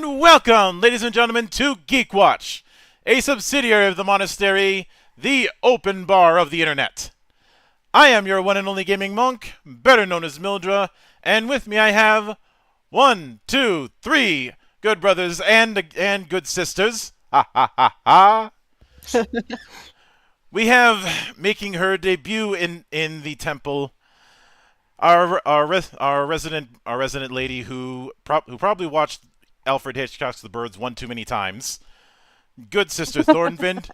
And welcome, ladies and gentlemen, to Geekwatch, a subsidiary of the monastery, the open bar of the internet. I am your one and only gaming monk, better known as Mildra, and with me I have one, two, three good brothers and good sisters. Ha ha ha ha. We have making her debut in the temple our resident lady who probably watched Alfred Hitchcock's The Birds one too many times. Good Sister Thornvind.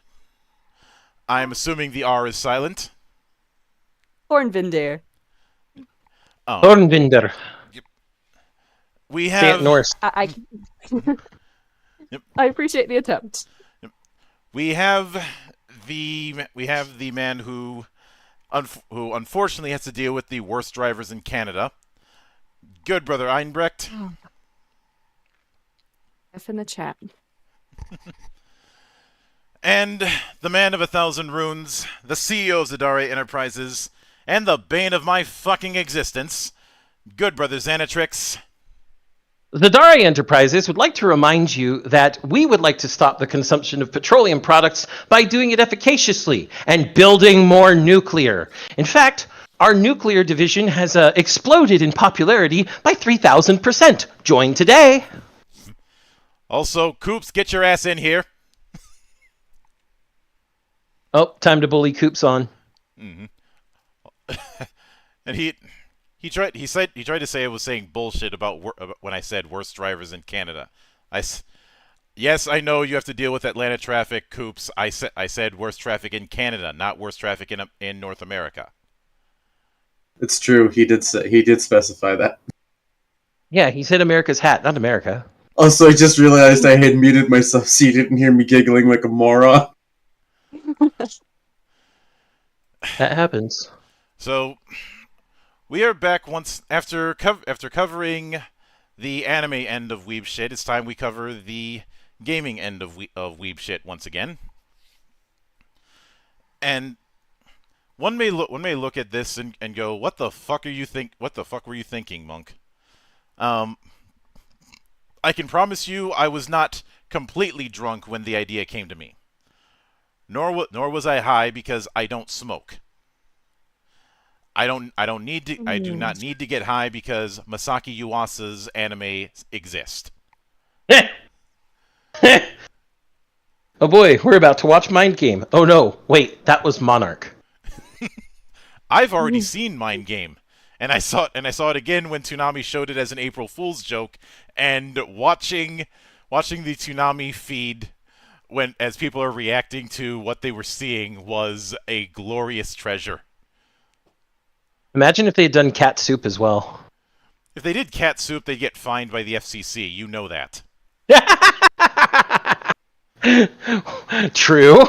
I'm assuming the R is silent. Thornvinder. Oh, Thornvinder. we Say it have Norse. Yep. I appreciate the attempt. we have the man who unfortunately has to deal with the worst drivers in Canada. Good Brother Einbrecht. F in the chat. And the man of 1,000 runes, the CEO of Zadari Enterprises, and the bane of my fucking existence, Good Brother Xanatrix. The Dari Enterprises would like to remind you that we would like to stop the consumption of petroleum products by doing it efficaciously and building more nuclear. In fact, our nuclear division has exploded in popularity by 3,000%. Join today. Also, Coops, get your ass in here. Oh, time to bully Coops on. And he tried to say I was saying bullshit about when I said worst drivers in Canada. Yes, I know you have to deal with Atlanta traffic, Coops. I said worst traffic in Canada, not worst traffic in North America. It's true. He did specify that. Yeah, he said America's hat, not America. Also, I just realized I had muted myself so you didn't hear me giggling like a moron. That happens. So, we are back once after covering the anime end of weeb shit. It's time we cover the gaming end of weeb shit once again. And one may look at this and go, "What the fuck were you thinking, Monk?" I can promise you, I was not completely drunk when the idea came to me. Nor was I high because I don't smoke. I do not need to get high because Masaki Yuasa's anime exist. Oh boy, we're about to watch Mind Game. Oh no, wait, that was Monarch. I've already seen Mind Game, and I saw it again when Toonami showed it as an April Fool's joke, and watching the Toonami feed as people are reacting to what they were seeing was a glorious treasure. Imagine if they had done Cat Soup as well. If they did Cat Soup, they'd get fined by the FCC. You know that. True.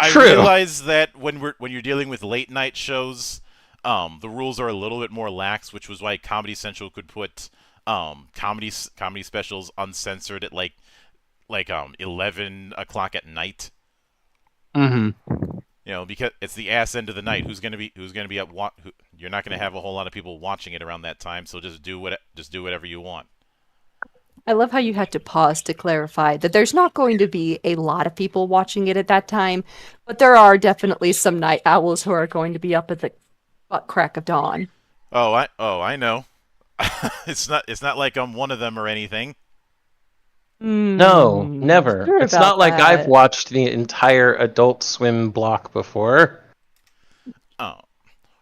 I realize that when you're dealing with late night shows, the rules are a little bit more lax, which was why Comedy Central could put comedy specials uncensored at like 11 o'clock at night. Mm-hmm. You know, because it's the ass end of the night. Who's gonna be up? You're not gonna have a whole lot of people watching it around that time. So just do whatever you want. I love how you had to pause to clarify that there's not going to be a lot of people watching it at that time, but there are definitely some night owls who are going to be up at the butt crack of dawn. I know. It's not like I'm one of them or anything. No, never. Sure It's about not like that. I've watched the entire Adult Swim block before. Oh,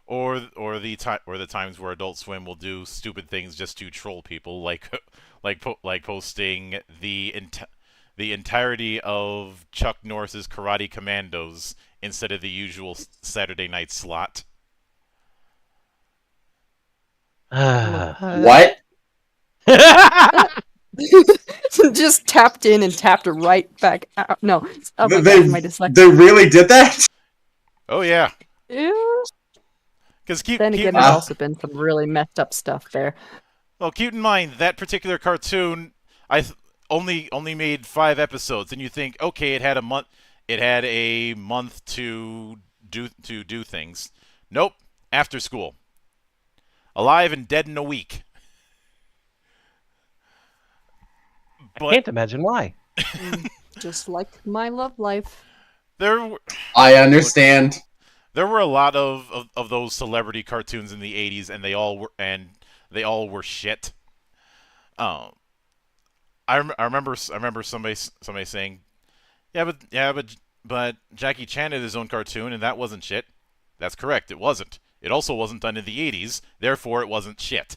or the times where Adult Swim will do stupid things just to troll people, like posting the entirety of Chuck Norris's Karate Commandos instead of the usual Saturday night slot. What? Just tapped in and tapped right back out. No, oh my They God, my dyslexia. they really did that? Oh yeah, Yeah. because Then again, there's also been some really messed up stuff there. well, keep in mind that particular cartoon, only made 5 episodes, and you think, okay, it had a month to do things. Nope, after school, alive and dead in a week. But Can't imagine why. Just like my love life. there I understand. there were a lot of those celebrity cartoons in the 80s, and they all were shit. Um, I remember somebody saying, but Jackie Chan had his own cartoon, and that wasn't shit. That's correct, it wasn't. It also wasn't done in the 80s, therefore it wasn't shit.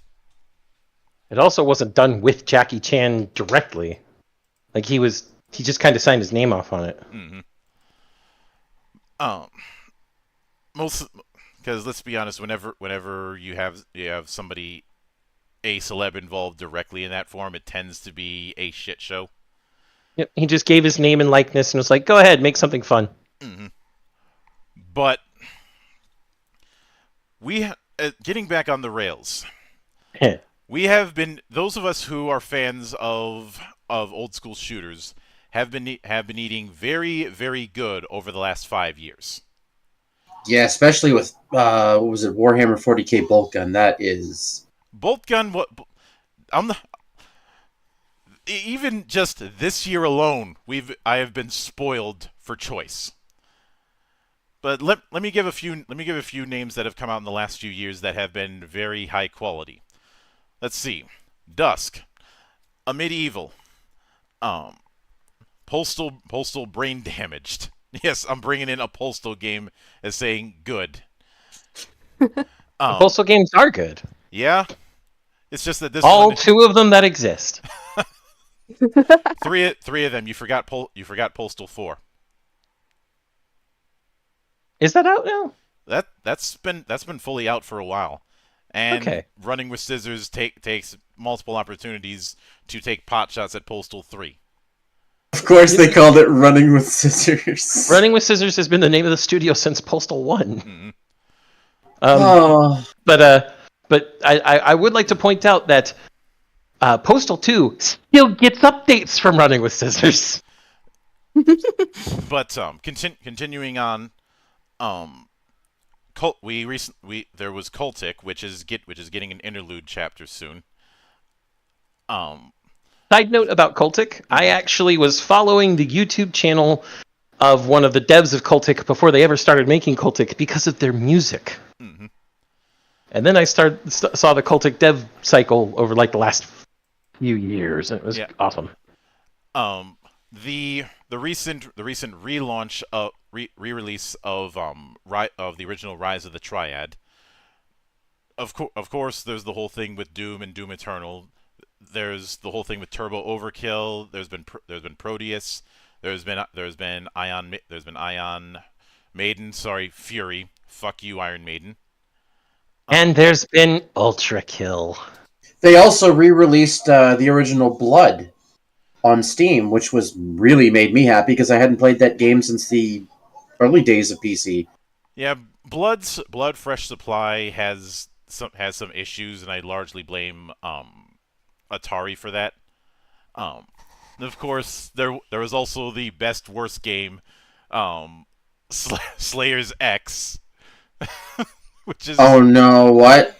It also wasn't done with Jackie Chan directly. Like he just kind of signed his name off on it. Mm-hmm. Most because let's be honest, whenever you have somebody, a celeb involved directly in that form, it tends to be a shit show. Yep, he just gave his name and likeness and was like, "Go ahead, make something fun." Mm-hmm. But getting back on the rails, we have been, those of us who are fans of old school shooters have been eating very, very good over the last 5 years. Yeah, especially with what was it, Warhammer 40k bolt gun. That is Bolt gun, even just this year alone, I have been spoiled for choice. But let me give a few names that have come out in the last few years that have been very high quality. Let's see. Dusk, a medieval, postal brain damaged. Yes, I'm bringing in a postal game as saying good. Postal games are good. Yeah, it's just that this All one, 2 of them that exist. three of them you forgot Postal 4. Is that out now? That's been fully out for a while, and Okay. Running with Scissors takes multiple opportunities to take pot shots at Postal 3. of course they called it Running with Scissors. Running with Scissors has been the name of the studio since Postal 1. Mm-hmm. But I would like to point out that Postal 2 still gets updates from Running with Scissors. But continuing on, there was Cultic, which is getting an interlude chapter soon. Side note about Cultic, I actually was following the YouTube channel of one of the devs of Cultic before they ever started making Cultic because of their music. Mm-hmm. And then I saw the Cultic dev cycle over like the last few years, and it was awesome. The recent relaunch of re-release of the original Rise of the Triad. Of course, there's the whole thing with Doom and Doom Eternal. There's the whole thing with Turbo Overkill. There's been Proteus. There's been Ion Maiden. Sorry, Fury. Fuck you, Iron Maiden. And there's been Ultra Kill. They also re-released the original Blood on Steam, which was really made me happy because I hadn't played that game since the early days of PC. Yeah, Blood Fresh Supply has some issues, and I largely blame Atari for that. Of course, there was also the best worst game, Slayer's X, which is oh no, what?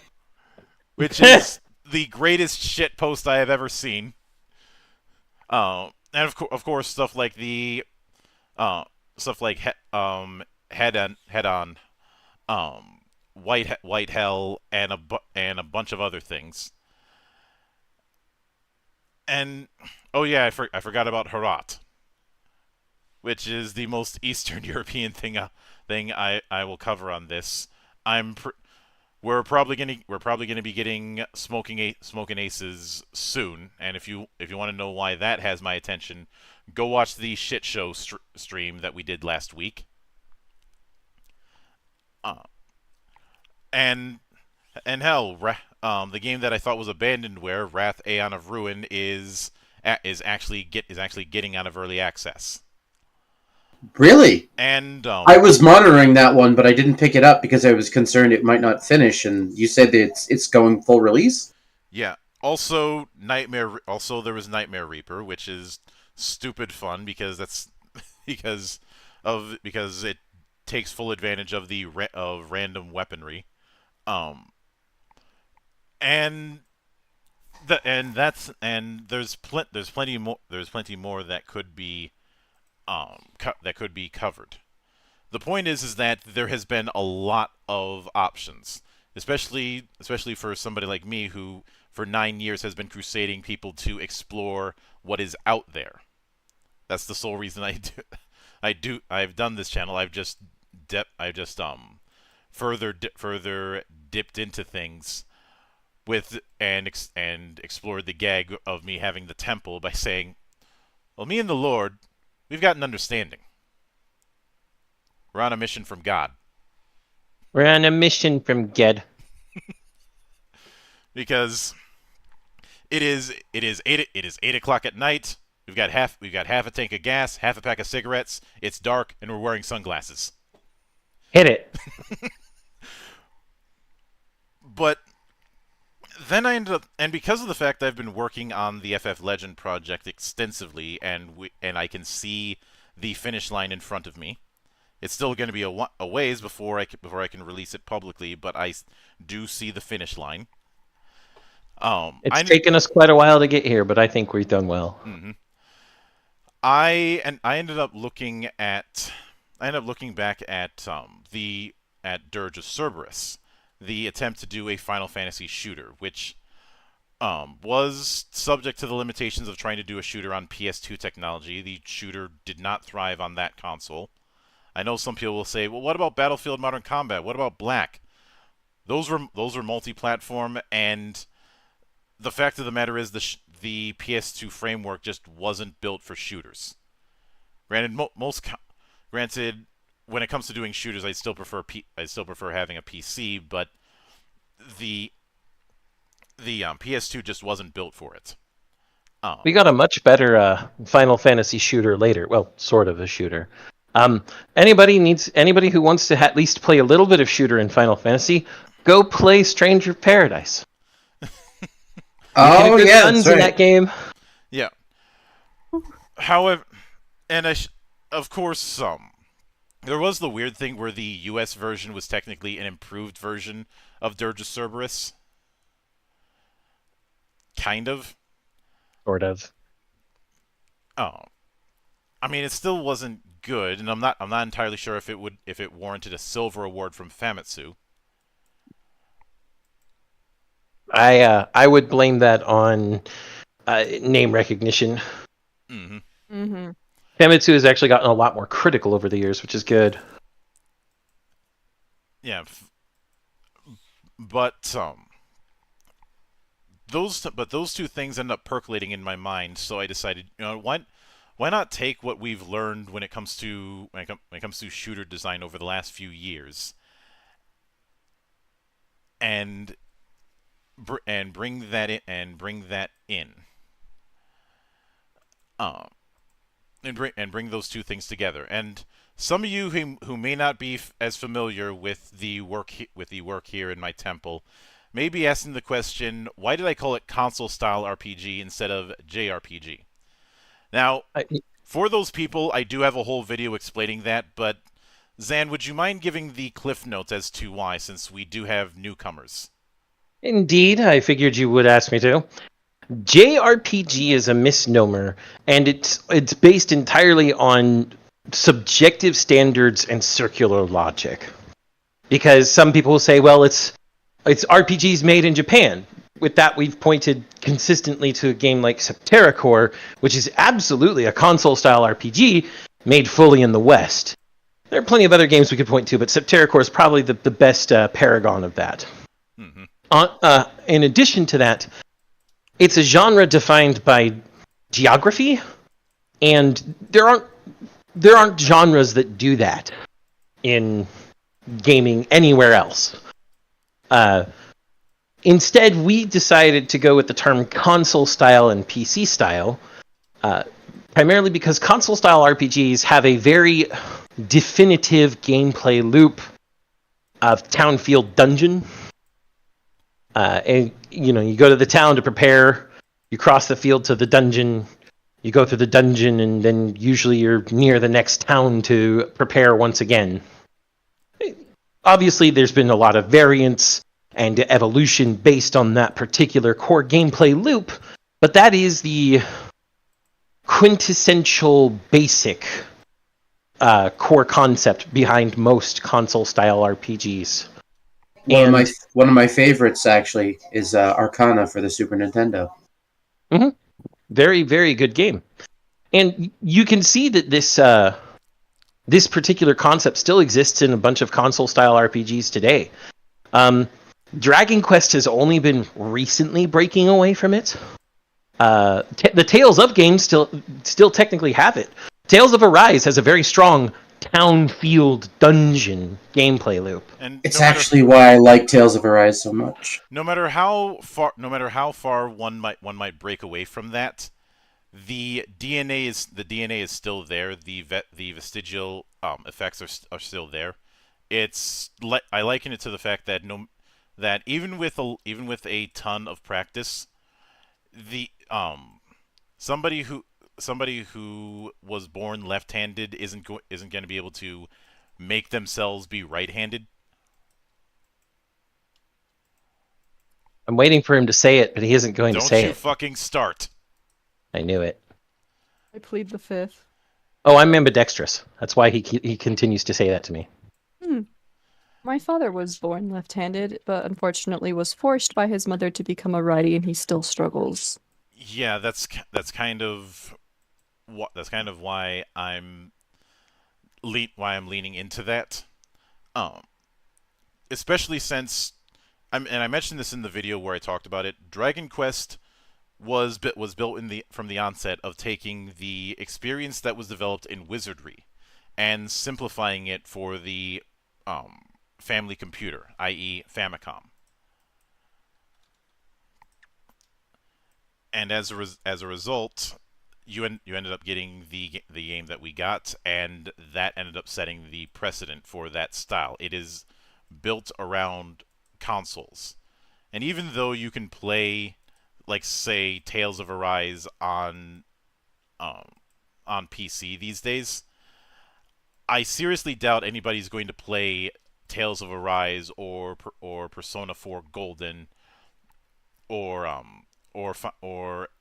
Which is the greatest shit post I have ever seen. And of course stuff like Head On, White Hell, and a bunch of other things. And oh yeah, I forgot about Herat, which is the most Eastern European thing I will cover on this. We're probably gonna be getting Smoking Aces soon, and if you want to know why that has my attention, go watch the shit show stream that we did last week. And hell, the game that I thought was abandonware, Wrath Aeon of Ruin, is actually getting out of early access. Really? And I was monitoring that one, but I didn't pick it up because I was concerned it might not finish. And you said that it's going full release. Yeah. Also, there was Nightmare Reaper, which is stupid fun because because it takes full advantage of random weaponry. And there's plenty more that could be that could be covered. The point is that there has been a lot of options, especially for somebody like me who for 9 years has been crusading people to explore what is out there. That's the sole reason I've done this channel. I've just further dipped into things with and explored the gag of me having the temple by saying, "Well, me and the Lord, we've got an understanding. We're on a mission from God." We're on a mission from Ged. Because it is 8 o'clock at night. We've got half a tank of gas, half a pack of cigarettes. It's dark, and we're wearing sunglasses. Hit it. But then I ended up, and because of the fact that I've been working on the FF Legend project extensively, and I can see the finish line in front of me. It's still going to be a ways before I can release it publicly, but I do see the finish line. It's taken us quite a while to get here, but I think we've done well. Mm-hmm. I ended up looking back at Dirge of Cerberus, the attempt to do a Final Fantasy shooter, which was subject to the limitations of trying to do a shooter on PS2 technology. The shooter did not thrive on that console. I know some people will say, "Well, what about Battlefield Modern Combat? What about Black?" Those were multi-platform, and the fact of the matter is the PS2 framework just wasn't built for shooters. Granted, when it comes to doing shooters, I still prefer having a PC, but the PS2 just wasn't built for it. We got a much better Final Fantasy shooter later. Well, sort of a shooter. Anybody who wants to at least play a little bit of shooter in Final Fantasy, go play Stranger of Paradise. Oh yeah, guns that's right. in that game. Yeah. However, and of course, there was the weird thing where the US version was technically an improved version of Dirge of Cerberus. Kind of. Sort of. Oh. I mean, it still wasn't good, and I'm not entirely sure if it warranted a silver award from Famitsu. I would blame that on name recognition. Mm-hmm. Mm-hmm. Famitsu has actually gotten a lot more critical over the years, which is good. Yeah, but those two things end up percolating in my mind, so I decided, why not take what we've learned when it comes to shooter design over the last few years and bring that in and bring those two things together. And some of you who may not be as familiar with the work here in my temple may be asking the question, why did I call it console style RPG instead of JRPG? Now, for those people, I do have a whole video explaining that, but Zan, would you mind giving the cliff notes as to why, since we do have newcomers? Indeed, I figured you would ask me to. JRPG is a misnomer, and it's based entirely on subjective standards and circular logic. Because some people will say, well, it's RPGs made in Japan. With that, we've pointed consistently to a game like Septericor, which is absolutely a console-style RPG made fully in the West. There are plenty of other games we could point to, but Septericor is probably the best paragon of that. Mm-hmm. In addition to that, it's a genre defined by geography, and there aren't genres that do that in gaming anywhere else. Instead, we decided to go with the term console style and PC style, primarily because console style RPGs have a very definitive gameplay loop of town, field, dungeon. And you go to the town to prepare, you cross the field to the dungeon, you go through the dungeon, and then usually you're near the next town to prepare once again. Obviously, there's been a lot of variants and evolution based on that particular core gameplay loop, but that is the quintessential basic core concept behind most console-style RPGs. One of my favorites actually is Arcana for the Super Nintendo. Very, very good game. And you can see that this particular concept still exists in a bunch of console-style RPGs today. Dragon Quest has only been recently breaking away from it. The Tales of games still technically have it. Tales of Arise has a very strong town field dungeon gameplay loop. And It's actually why I like Tales of Arise so much. no matter how far one might break away from that, the DNA is still there. The vestigial effects are still there. I liken it to the fact that even with a ton of practice, the somebody who was born left-handed isn't going to be able to make themselves be right-handed. I'm waiting for him to say it, but he isn't going to say Don't you it. fucking start. I knew it. I plead the fifth. Oh, I'm ambidextrous. That's why he continues to say that to me. My father was born left-handed, but unfortunately was forced by his mother to become a righty, and he still struggles. Yeah, that's kind of why I'm leaning into that. Especially since and I mentioned this in the video where I talked about it. Dragon Quest was built from the onset of taking the experience that was developed in wizardry and simplifying it for the family computer, i.e. Famicom. And as a result, you ended up getting the game that we got, and that ended up setting the precedent for that style. It is built around consoles, and even though you can play, like, say, Tales of Arise on PC these days, I seriously doubt anybody's going to play Tales of Arise or Persona 4 Golden or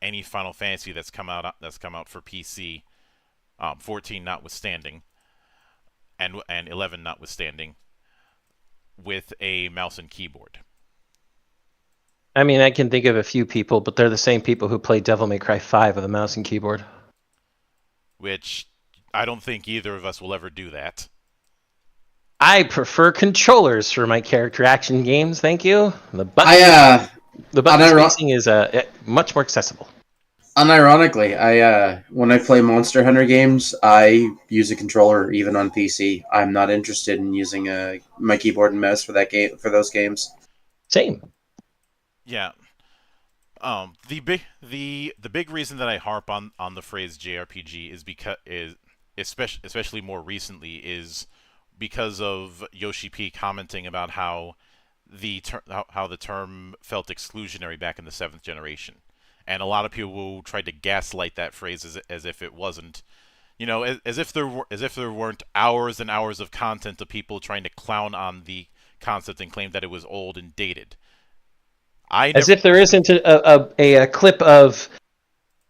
any Final Fantasy that's come out for PC, 14 notwithstanding, and 11 notwithstanding, with a mouse and keyboard. I mean, I can think of a few people, but they're the same people who play Devil May Cry 5 with a mouse and keyboard. Which I don't think either of us will ever do that. I prefer controllers for my character action games, thank you. The button spacing is much more accessible. Unironically, when I play Monster Hunter games, I use a controller even on PC. I'm not interested in using my keyboard and mouse for those games. Same. Yeah. The big reason that I harp on the phrase JRPG is especially more recently is because of Yoshi P commenting about how the term felt exclusionary back in the 7th generation, and a lot of people tried to gaslight that phrase as if it wasn't, as if there weren't hours and hours of content of people trying to clown on the concept and claim that it was old and dated. As if there isn't a clip of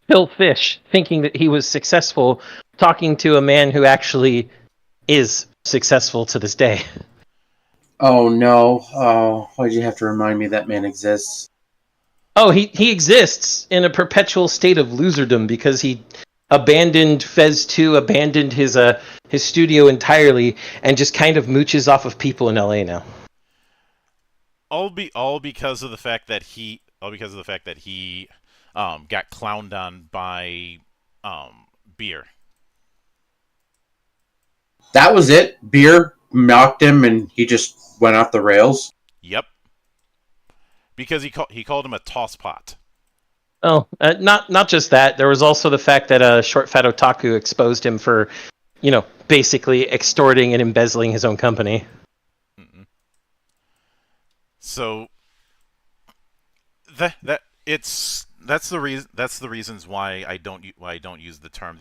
Phil Fish thinking that he was successful talking to a man who actually is successful to this day. Oh no! Oh, why'd you have to remind me that man exists? Oh, he exists in a perpetual state of loserdom because he abandoned Fez 2, abandoned his studio entirely, and just kind of mooches off of people in LA now. All because of the fact that he got clowned on by beer. That was it. Beer mocked him, and he just went off the rails. Yep. Because he called him a tosspot. Oh, not just that. There was also the fact that Short Fat Otaku exposed him for, basically extorting and embezzling his own company. Mm-mm. So that's the reasons why I don't use the term.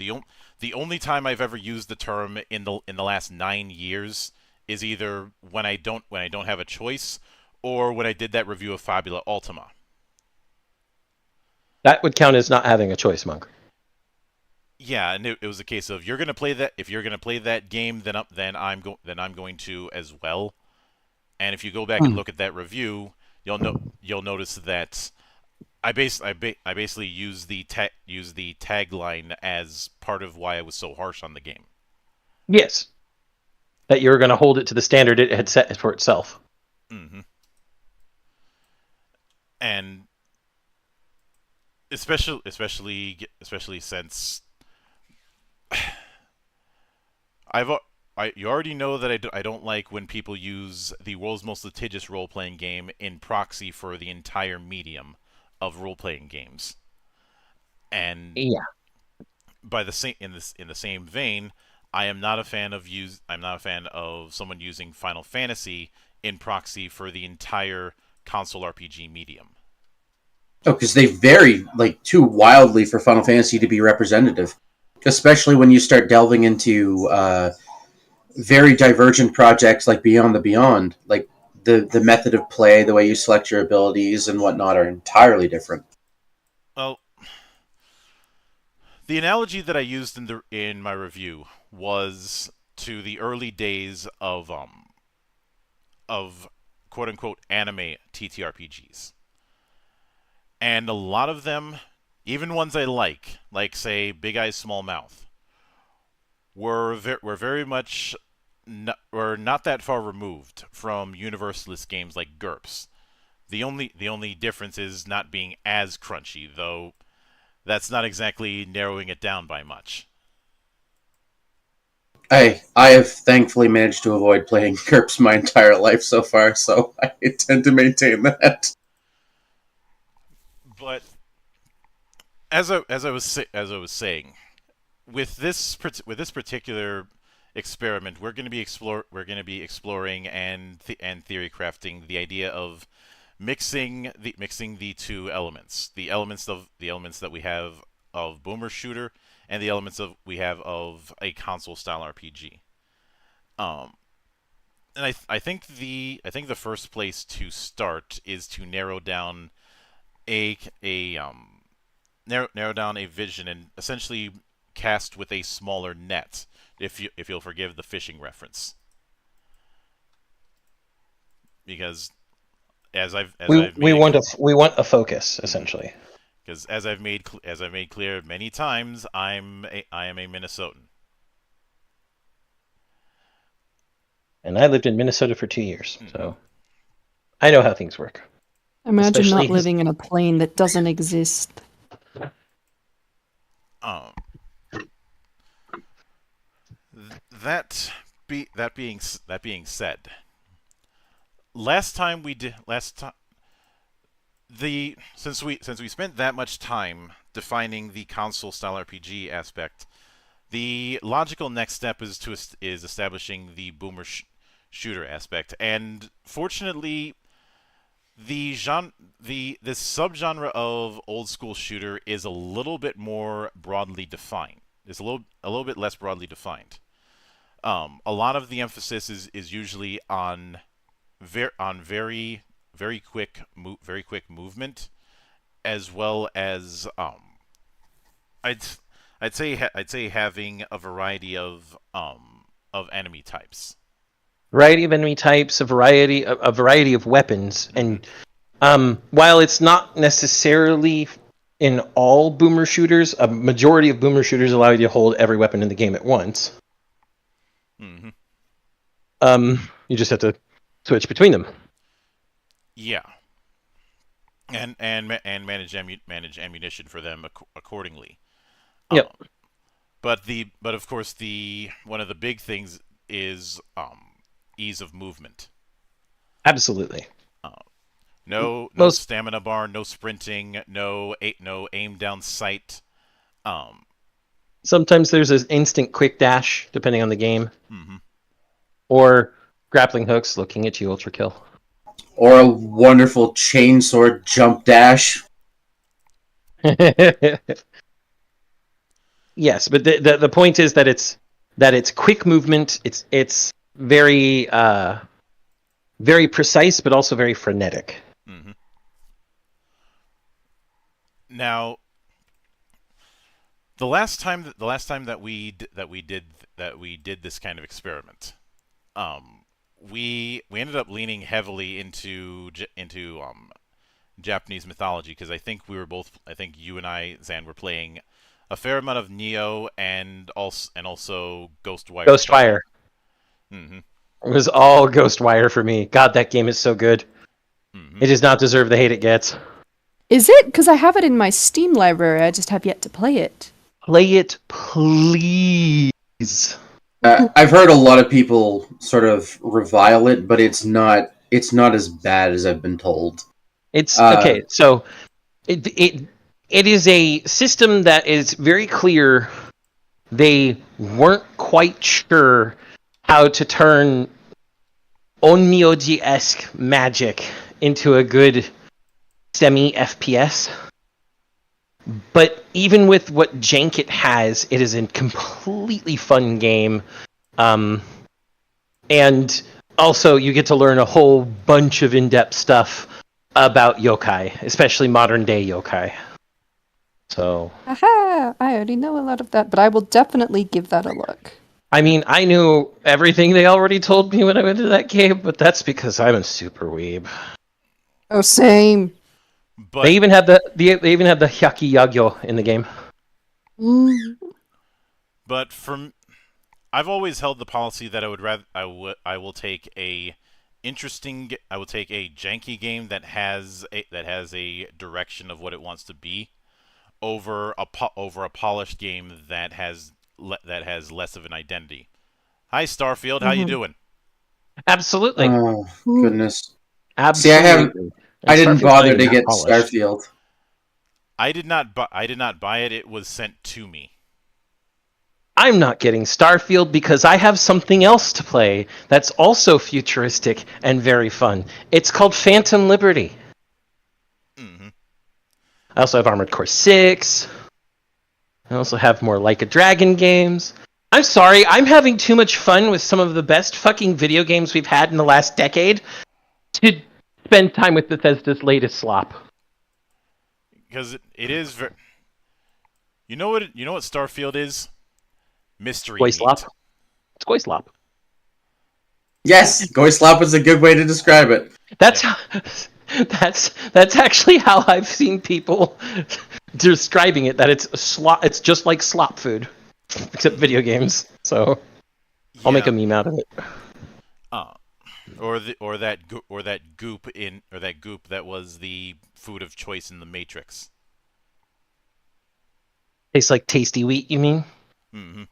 The only time I've ever used the term in the last 9 years is either when I don't have a choice, or when I did that review of Fabula Ultima. That would count as not having a choice, Monk. Yeah, and it was a case of you're gonna play that. If you're gonna play that game, then I'm going to as well. And if you go back and look at that review, you'll notice that I basically use the tagline as part of why I was so harsh on the game. Yes. That you were going to hold it to the standard it had set for itself. Mm-hmm. And especially since you already know that I don't like when people use the world's most litigious role-playing game in proxy for the entire medium of role-playing games. And Yeah. by the same in the same vein, I'm not a fan of someone using Final Fantasy in proxy for the entire console RPG medium. Oh, because they vary like too wildly for Final Fantasy to be representative, especially when you start delving into very divergent projects like Beyond the Beyond. Like the method of play, the way you select your abilities and whatnot are entirely different. Well, the analogy that I used in my review was to the early days of quote unquote anime TTRPGs. And a lot of them, even ones I like say Big Eyes Small Mouth, were very much were not that far removed from universalist games like GURPS. The only difference is not being as crunchy, though that's not exactly narrowing it down by much. I have thankfully managed to avoid playing GURPS my entire life so far, so I tend to maintain that. But as I was saying, with this particular experiment, we're going to be exploring and theory crafting the idea of mixing the two elements, the elements that we have of boomer shooter and the elements we have of a console style RPG. And I think the first place to start is to narrow down a narrow down a vision and essentially cast with a smaller net, if you'll forgive the fishing reference. Because we want a focus, essentially. Because as I've made clear many times, I am a Minnesotan. And I lived in Minnesota for 2 years, so I know how things work. Imagine Especially not living in a plane that doesn't exist. That being said, since we spent that much time defining the console style RPG aspect, the logical next step is establishing the boomer shooter aspect, and fortunately, this subgenre of old school shooter is a little bit more broadly defined. It's a little bit less broadly defined. A lot of the emphasis is usually on very quick movement, as well as I'd say having a variety of enemy types. Variety of enemy types, a variety of weapons, and while it's not necessarily in all boomer shooters, a majority of boomer shooters allow you to hold every weapon in the game at once. Mm-hmm. You just have to switch between them. Yeah, and manage ammunition for them accordingly. Yep. But of course one of the big things is ease of movement. Absolutely. No stamina bar, no sprinting, no aim down sight. Sometimes there's an instant quick dash, depending on the game. Mm-hmm. Or grappling hooks looking at you, ultra kill. Or a wonderful chainsword jump dash. Yes, but the point is that it's quick movement. It's very very precise, but also very frenetic. Mm-hmm. Now, the last time that we did this kind of experiment, we ended up leaning heavily into Japanese mythology, because I think you and I, Zan, were playing a fair amount of Neo and also Ghostwire. Ghostwire. Mm-hmm. It was all Ghostwire for me. God, that game is so good. Mm-hmm. It does not deserve the hate it gets. Is it? Because I have it in my Steam library. I just have yet to play it. Play it, please. I've heard a lot of people sort of revile it, but it's not as bad as I've been told. It's okay. So it is a system that is very clear. They weren't quite sure how to turn Onmyoji-esque magic into a good semi-FPS. But even with what jank it has, it is a completely fun game. And also, you get to learn a whole bunch of in-depth stuff about yokai, especially modern-day yokai. So, Aha! I already know a lot of that, but I will definitely give that a look. I mean, I knew everything they already told me when I went to that game, but that's because I'm a super weeb. Oh, same. But They even have the Hyaki Yagyo in the game. But I've always held the policy that I will take a janky game that has a direction of what it wants to be, over a polished game that has less of an identity. Hi Starfield, how you doing? Absolutely. Oh goodness! Absolutely. I didn't Starfield's bother not to even get polished. Starfield. I did not buy it. It was sent to me. I'm not getting Starfield because I have something else to play that's also futuristic and very fun. It's called Phantom Liberty. Mm-hmm. I also have Armored Core 6. I also have more Like a Dragon games. I'm sorry, I'm having too much fun with some of the best fucking video games we've had in the last decade to spend time with Bethesda's latest slop. Because it is very... You know what Starfield is? Mystery Goy meat. slop. It's Goy slop. Yes, Goy Slop is a good way to describe it. That's that's actually how I've seen people describing it. That it's a slop. It's just like slop food, except video games. So I'll make a meme out of it. Or that goop that was the food of choice in the Matrix. Tastes like tasty wheat, you mean? Mm-hmm.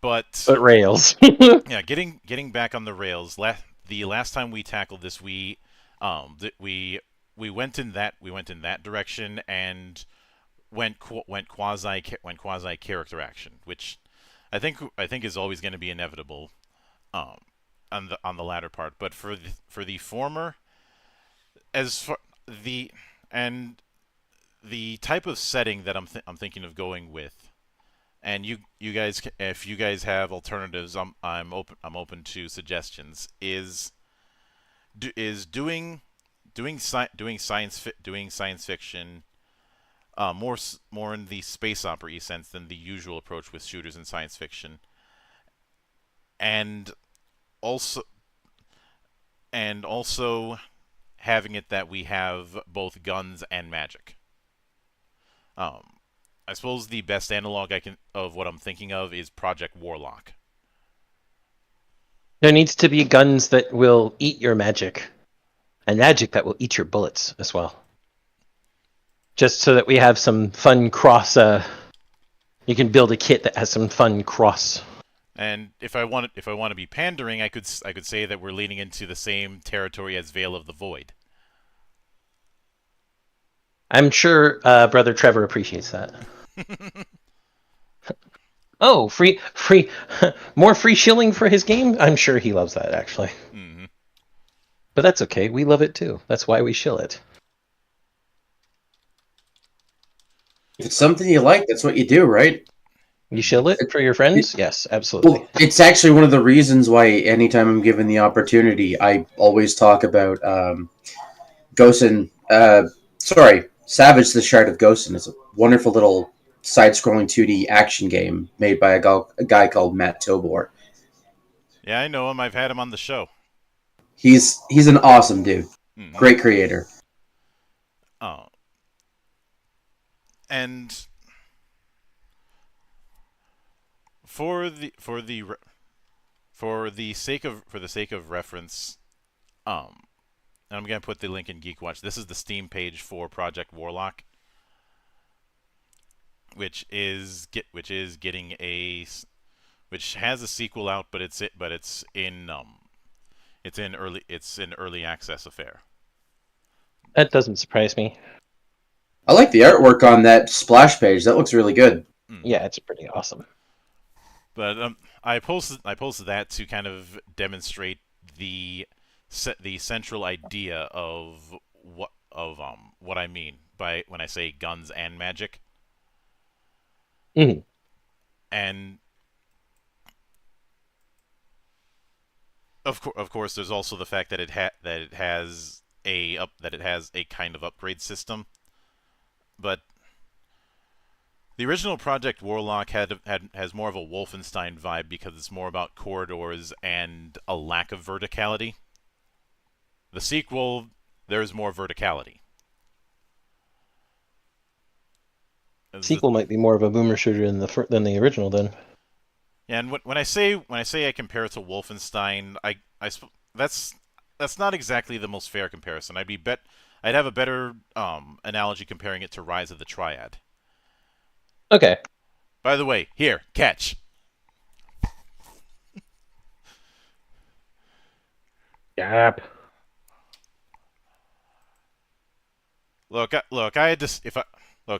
But rails. yeah, getting back on the rails. The last time we tackled this, we went in that direction and went quasi character action, which I think is always going to be inevitable on the latter part. But for the former, as for the type of setting that I'm thinking of going with, and you guys, if you guys have alternatives, I'm open to suggestions. Is doing science fiction, more in the space opera sense than the usual approach with shooters in science fiction, and also having it that we have both guns and magic. I suppose the best analog of what I'm thinking of is Project Warlock. There needs to be guns that will eat your magic, and magic that will eat your bullets as well. Just so that we have some fun cross. You can build a kit that has some fun cross. And if I want to be pandering, I could say that we're leaning into the same territory as Veil of the Void. I'm sure Brother Trevor appreciates that. Oh, free, more free shilling for his game? I'm sure he loves that, actually. Mm-hmm. But that's okay. We love it, too. That's why we shill it. If it's something you like, that's what you do, right? You shill it for your friends? Yes, absolutely. Well, it's actually one of the reasons why anytime I'm given the opportunity, I always talk about Ghosten. Savage the Shard of Ghosten. It's a wonderful little side-scrolling 2D action game made by a guy called Matt Tobor. Yeah, I know him. I've had him on the show. He's an awesome dude. Mhm. Great creator. Oh. And for the sake of reference, and I'm gonna put the link in Geekwatch. This is the Steam page for Project Warlock, which has a sequel out, but it's in early access affair. That doesn't surprise me. I like the artwork on that splash page. That looks really good. Yeah, it's pretty awesome. But I posted that to kind of demonstrate the central idea of what I mean by when I say guns and magic. Mm-hmm. And of course, there's also the fact that it has a kind of upgrade system. But the original Project Warlock has more of a Wolfenstein vibe because it's more about corridors and a lack of verticality. The sequel, there's more verticality. Sequel might be more of a boomer shooter than the original, then. Yeah, and when I say I compare it to Wolfenstein, that's not exactly the most fair comparison. I'd have a better analogy comparing it to Rise of the Triad. Okay. By the way, here, catch. Yep. Look, I had to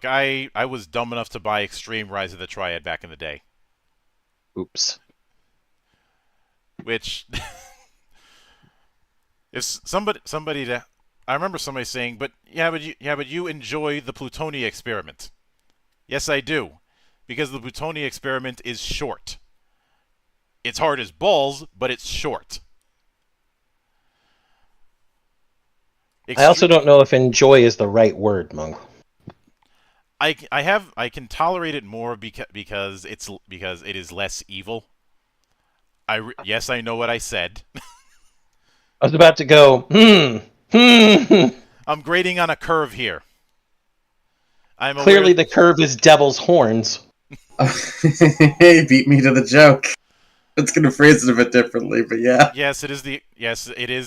I was dumb enough to buy Extreme Rise of the Triad back in the day. Oops. Which if I remember somebody saying, but you enjoy the Plutonia experiment. Yes, I do, because the Plutonia experiment is short. It's hard as balls, but it's short. I also don't know if enjoy is the right word, Monk. I can tolerate it more because it is less evil. Yes, I know what I said. I was about to go, I'm grading on a curve here. Clearly the curve is devil's horns. Hey, beat me to the joke. It's going to phrase it a bit differently, but yeah. Yes, it is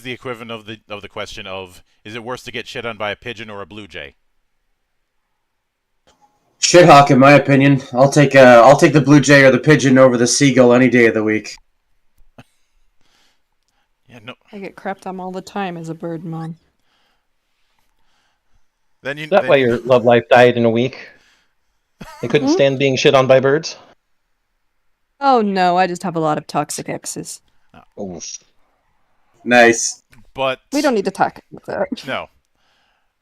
the equivalent of the question of, is it worse to get shit on by a pigeon or a blue jay? Shithawk, in my opinion. I'll take the blue jay or the pigeon over the seagull any day of the week. Yeah, no. I get crapped on all the time as a bird mom. Is that why your love life died in a week? You couldn't stand being shit on by birds? Oh no, I just have a lot of toxic exes. Oh. Nice. But we don't need to talk about that.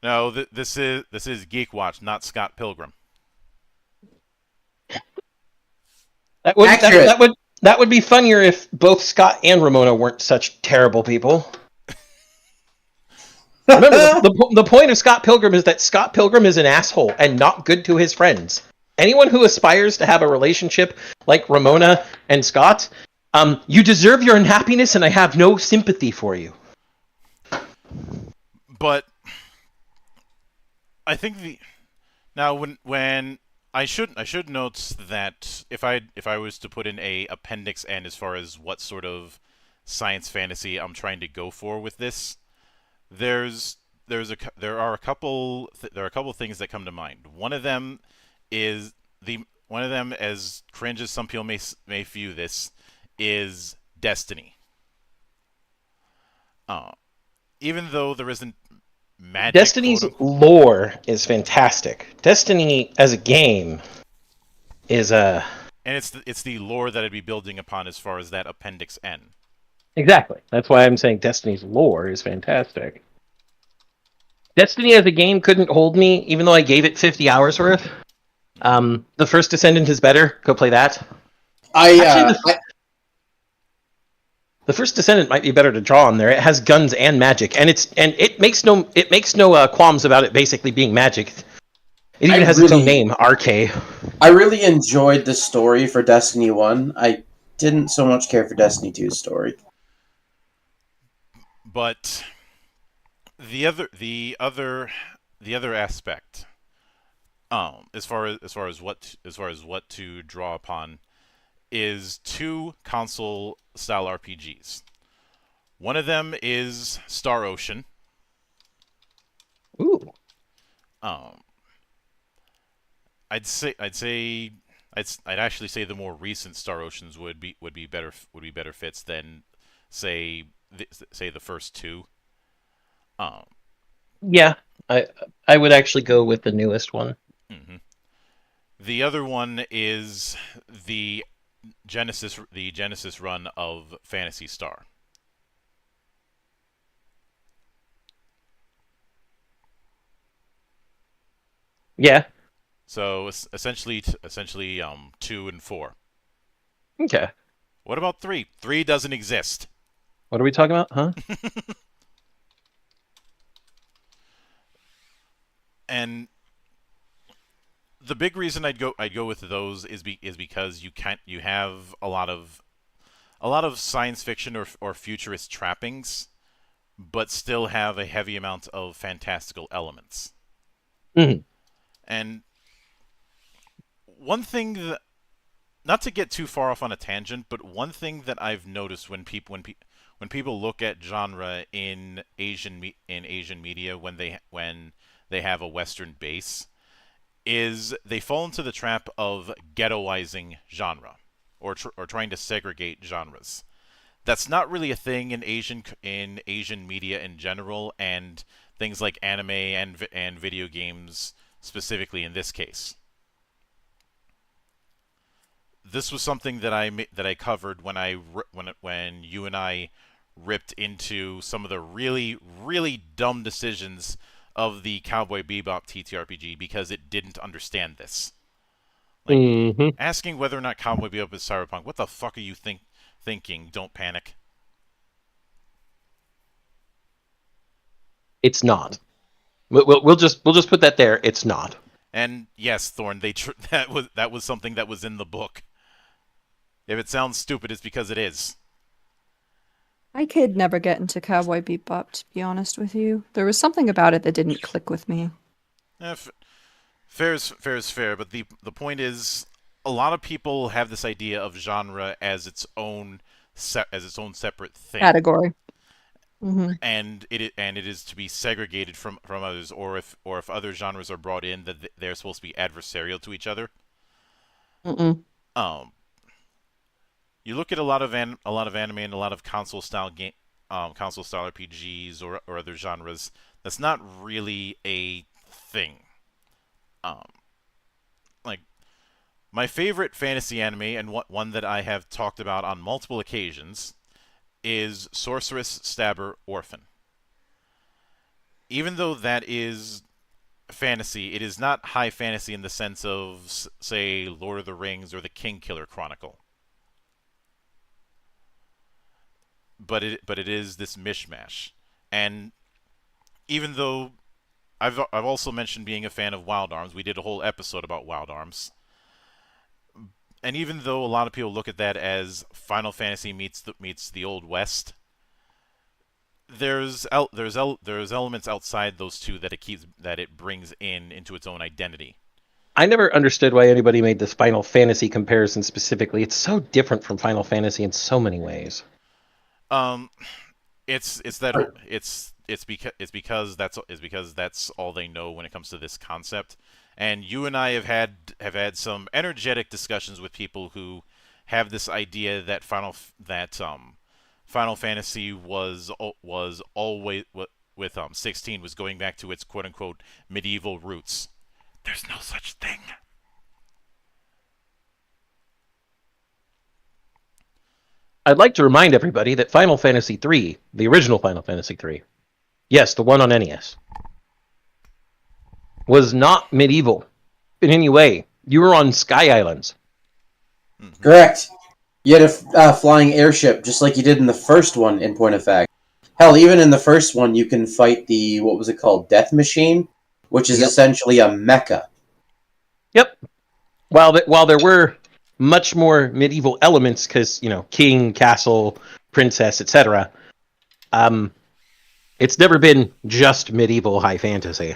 No, this is Geekwatch, not Scott Pilgrim. That would be funnier if both Scott and Ramona weren't such terrible people. Remember, the point of Scott Pilgrim is that Scott Pilgrim is an asshole and not good to his friends. Anyone who aspires to have a relationship like Ramona and Scott, you deserve your unhappiness, and I have no sympathy for you. But I think when I should note that if I was to put in a appendix N as far as what sort of science fantasy I'm trying to go for with this, there are a couple things that come to mind. One of them, as cringe as some people may view this, is Destiny. Even though there isn't magic, Destiny's lore is fantastic. Destiny as a game is and it's the lore that I'd be building upon as far as that appendix N. Exactly. That's why I'm saying Destiny's lore is fantastic. Destiny as a game couldn't hold me, even though I gave it 50 hours worth. The First Descendant is better. Go play that. I The First Descendant might be better to draw on there. It has guns and magic, and it makes no qualms about it basically being magic. It even has its own name, RK. I really enjoyed the story for Destiny 1. I didn't so much care for Destiny 2's story. But the other aspect, as far as what to draw upon, is two console style RPGs. One of them is Star Ocean. Ooh. I'd actually say the more recent Star Oceans would be better fits than say the first two. Yeah, I would actually go with the newest one. Mm-hmm. The other one is the Genesis run of Phantasy Star. Yeah. So essentially 2 and 4. Okay. What about 3? 3 doesn't exist. What are we talking about, huh? And the big reason I'd go with those is because you have a lot of science fiction or futurist trappings, but still have a heavy amount of fantastical elements. Mm-hmm. And one thing that, not to get too far off on a tangent, but one thing that I've noticed when people look at genre in Asian media when they have a Western base, is they fall into the trap of ghettoizing genre or trying to segregate genres. That's not really a thing in Asian media in general, and things like anime and video games specifically in this case. This was something that I covered when you and I ripped into some of the really dumb decisions of the Cowboy Bebop TTRPG because it didn't understand this. Like, asking whether or not Cowboy Bebop is cyberpunk. What the fuck are you thinking? Don't panic. It's not. We'll just put that there. It's not. And yes, Thorn, that was something that was in the book. If it sounds stupid, it's because it is. I could never get into Cowboy Bebop, to be honest with you. There was something about it that didn't click with me. Fair is fair, but the point is, a lot of people have this idea of genre as its own separate thing. Category. Mm-hmm. And it is to be segregated from others, or if other genres are brought in, that they're supposed to be adversarial to each other. You look at a lot of anime and a lot of console style RPGs or other genres. That's not really a thing. Like, my favorite fantasy anime, and one that I have talked about on multiple occasions, is Sorceress, Stabber, Orphan. Even though that is fantasy, it is not high fantasy in the sense of, say, Lord of the Rings or the King Killer Chronicle. But it is this mishmash. And even though I've also mentioned being a fan of Wild Arms, we did a whole episode about Wild Arms. And even though a lot of people look at that as Final Fantasy meets the Old West, there's elements outside those two that it brings into its own identity. I never understood why anybody made this Final Fantasy comparison specifically. It's so different from Final Fantasy in so many ways. It's because that's all they know when it comes to this concept. And you and I have had some energetic discussions with people who have this idea that Final Fantasy was always with 16 was going back to its quote unquote medieval roots. There's no such thing. I'd like to remind everybody that Final Fantasy III, the original Final Fantasy III, yes, the one on NES, was not medieval in any way. You were on Sky Islands. Correct. You had a flying airship, just like you did in the first one, in point of fact. Hell, even in the first one, you can fight the, what was it called, Death Machine, which is Yep. essentially a mecha. Yep. While there were much more medieval elements, because king, castle, princess, etc. It's never been just medieval high fantasy.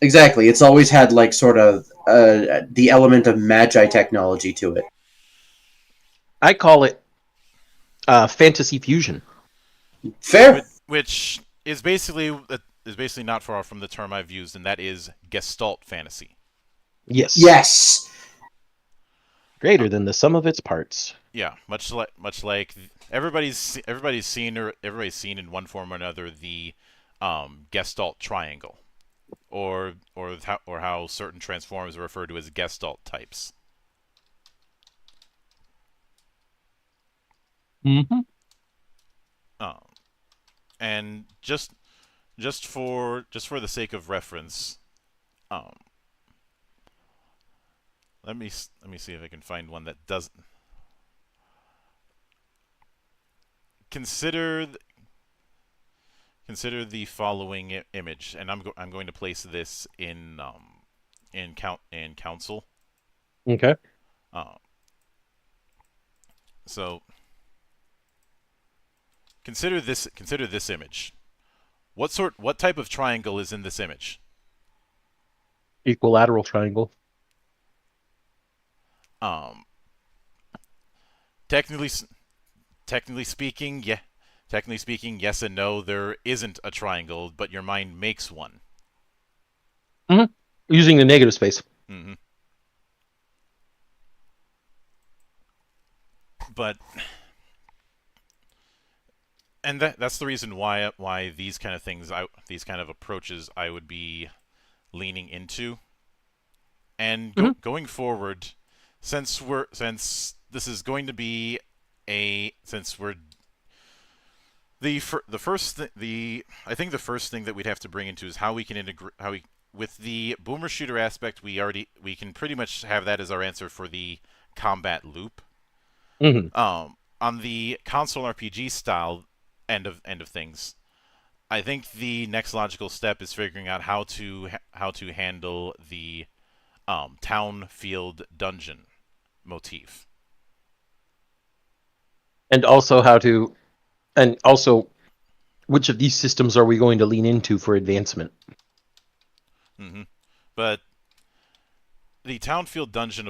Exactly. It's always had, like, sort of the element of magi technology to it. I call it fantasy fusion. Fair. Which is basically not far from the term I've used, and that is Gestalt fantasy. Yes. Yes. Greater than the sum of its parts. Yeah, much like everybody's seen in one form or another the Gestalt triangle, or how certain transformers are referred to as Gestalt types. Mm-hmm. And just for the sake of reference, um, let me see if I can find one that doesn't consider the following image, and I'm going to place this in council. Okay. So consider this image. What type of triangle is in this image? Equilateral triangle. Technically speaking, yeah. Technically speaking, yes and no. There isn't a triangle, but your mind makes one. Mm-hmm. Using the negative space. Mm-hmm. But and that's the reason why these kind of things, these kind of approaches, I would be leaning into. And going forward, since this is going to be since we're I think the first thing that we'd have to bring into is how we can integrate with the boomer shooter aspect. We can pretty much have that as our answer for the combat loop. Mm-hmm. On the console RPG style end of things, I think the next logical step is figuring out how to handle the town field dungeon motif. And also which of these systems are we going to lean into for advancement? Mm-hmm. But the town field dungeon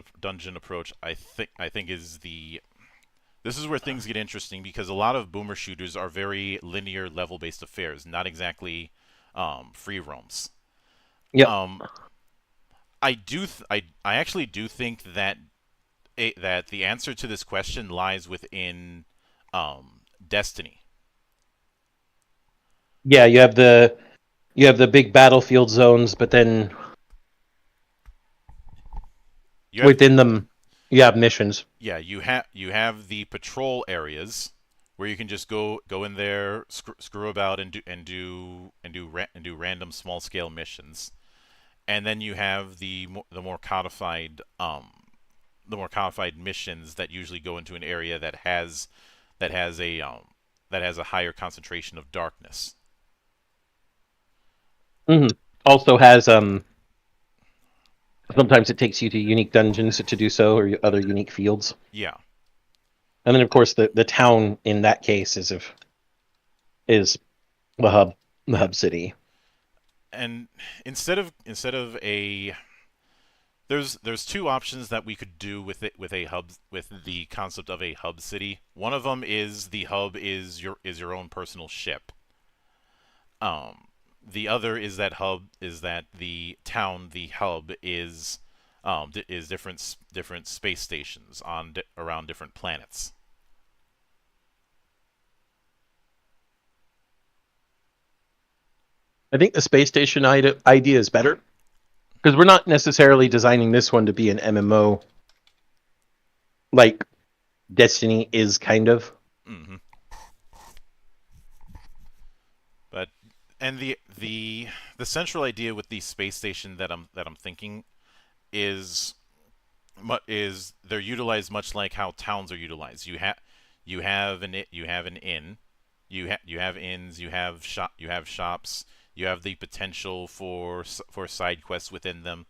approach, I think is this is where things get interesting, because a lot of boomer shooters are very linear level based affairs, not exactly free roams. Yeah. I actually do think that the answer to this question lies within Destiny. Yeah, you have the big battlefield zones, but then within them you have missions. Yeah, you have the patrol areas where you can just go in there, screw about, and do random small scale missions, and then you have the more codified missions that usually go into an area that has a higher concentration of darkness. Mm-hmm. Also has sometimes it takes you to unique dungeons to do so, or other unique fields. Yeah. And then of course the town in that case is the hub city. And instead of a there's two options that we could do with the concept of a hub city. One of them is the hub is your own personal ship. The other is that the town, the hub is different space stations around different planets. I think the space station idea is better, because we're not necessarily designing this one to be an MMO like Destiny is kind of. Mm-hmm. But the central idea with the space station that I'm thinking is they're utilized much like how towns are utilized. You have an inn, you have inns, you have shops, you have the potential for side quests within them.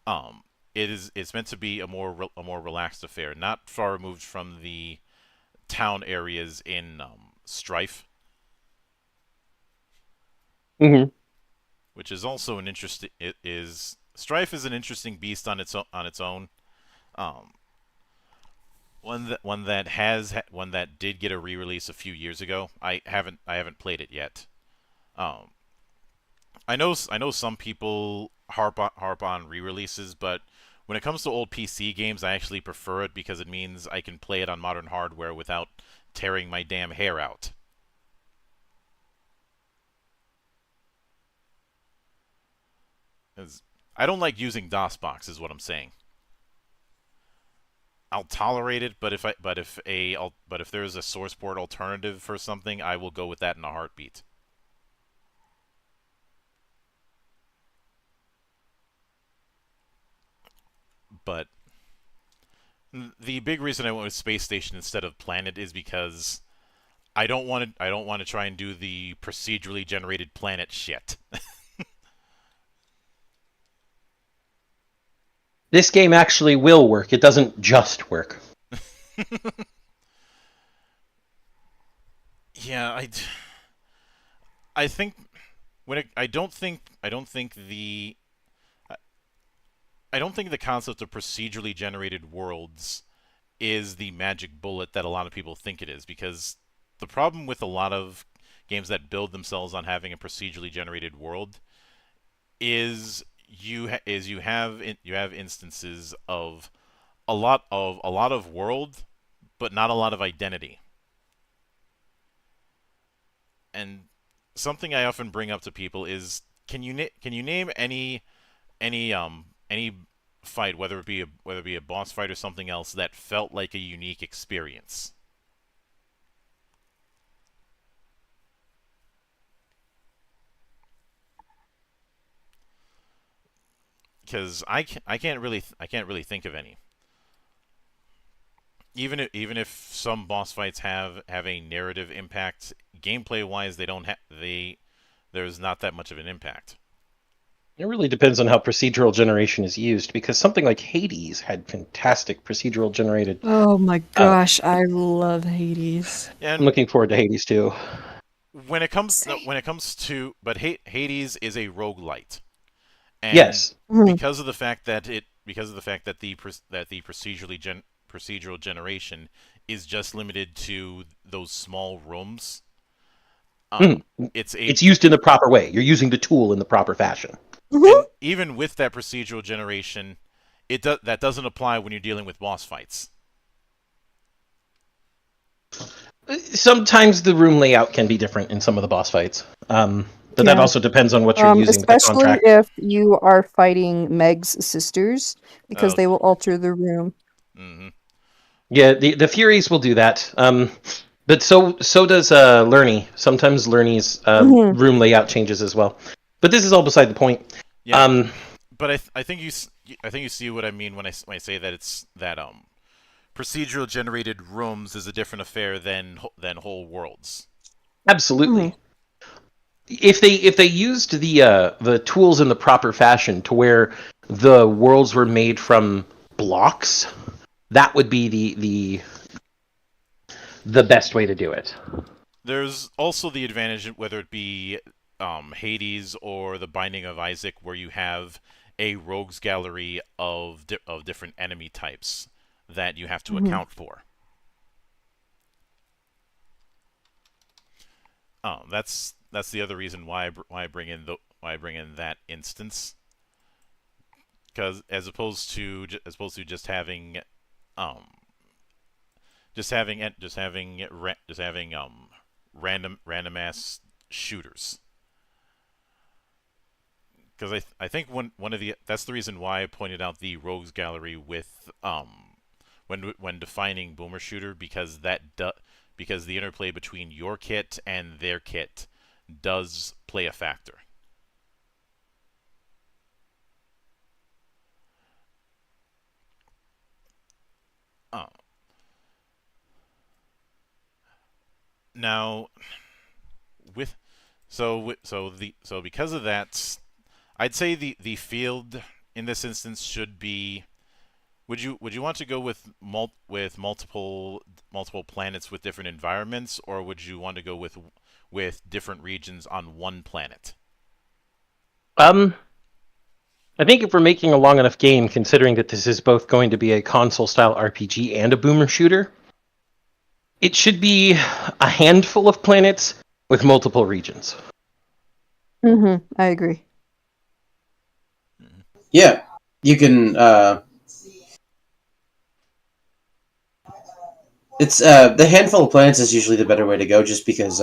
Um, it's meant to be a more relaxed affair, not far removed from the town areas in Strife, Hmm. which is also an interesting. It is Strife is an interesting beast on its own. Um, one that did get a re-release a few years ago. I haven't played it yet. Um, I know some people harp on re-releases, but when it comes to old PC games, I actually prefer it because it means I can play it on modern hardware without tearing my damn hair out. 'Cause I don't like using DOSBox, is what I'm saying. I'll tolerate it, but if there's a source port alternative for something, I will go with that in a heartbeat. But the big reason I went with Space Station instead of Planet is because I don't want to try and do the procedurally generated planet shit. This game actually will work. It doesn't just work. Yeah, I think I don't think the concept of procedurally generated worlds is the magic bullet that a lot of people think it is, because the problem with a lot of games that build themselves on having a procedurally generated world is you have instances of a lot of world but not a lot of identity. And something I often bring up to people is can you name any fight, whether it be a boss fight or something else, that felt like a unique experience? Because I can't really think of any. Even if some boss fights have a narrative impact, gameplay wise they there's not that much of an impact. It really depends on how procedural generation is used, because something like Hades had fantastic procedural generated. Oh my Uh, gosh, I love Hades. I'm And looking forward to Hades too. Same. when it comes to but Hades is a roguelite. And Yes. Mhm. because of the fact that the procedural generation is just limited to those small rooms, Mhm. it's a It's used in the proper way. You're using the tool in the proper fashion. Mhm. and even with that procedural generation, that doesn't apply when you're dealing with boss fights. Sometimes the room layout can be different in some of the boss fights. But that Yeah. also depends on what you're using with the Especially contract. if you are fighting Meg's sisters, because Uh, they will alter the room. hmm Yeah, the Furies will do that. But so does Lerny. Sometimes Lerny's Mhm. room layout changes as well. But this is all beside the point. yeah, Um, but I think you see what I mean when I say that it's that procedural generated rooms is a different affair than whole worlds. Absolutely. Mhm. If they used the tools in the proper fashion to where the worlds were made from blocks, that would be the best way to do it. There's also the advantage, whether it be Hades or the Binding of Isaac, where you have a rogues gallery of different enemy types that you have to Mhm. account for. That's the other reason why I bring in that instance, because as opposed to um just having random ass shooters. Because I think one of the that's the reason why I pointed out the rogues gallery with when defining boomer shooter, because the interplay between your kit and their kit does play a factor. Uh, now, with so because of that, I'd say the field in this instance should be. Would you want to go with multiple planets with different environments, or would you want to go with different regions on one planet? Um, I think if we're making a long enough game, considering that this is both going to be a console-style RPG and a boomer shooter, it should be a handful of planets with multiple regions. Mm-hmm. I agree. Yeah, you can. It's the handful of planets is usually the better way to go, just because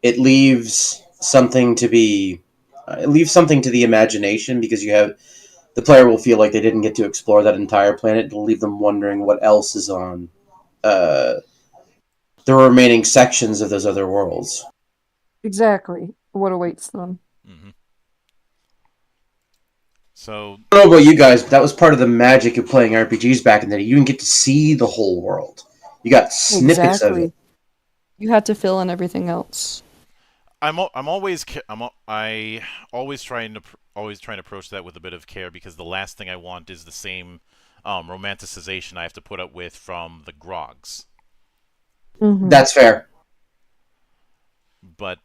it leaves something to be. It leaves something to the imagination because the player will feel like they didn't get to explore that entire planet. It'll leave them wondering what else is on uh, the remaining sections of those other worlds. Exactly. What awaits them. Hmm. So, I don't know about you guys, but that was part of the magic of playing RPGs back in the day. You didn't get to see the whole world. You got snippets of it. Exactly. You had to fill in everything else. I'm always I always trying to approach that with a bit of care, because the last thing I want is the same romanticization I have to put up with from the Grogs. Mm-hmm. That's fair. But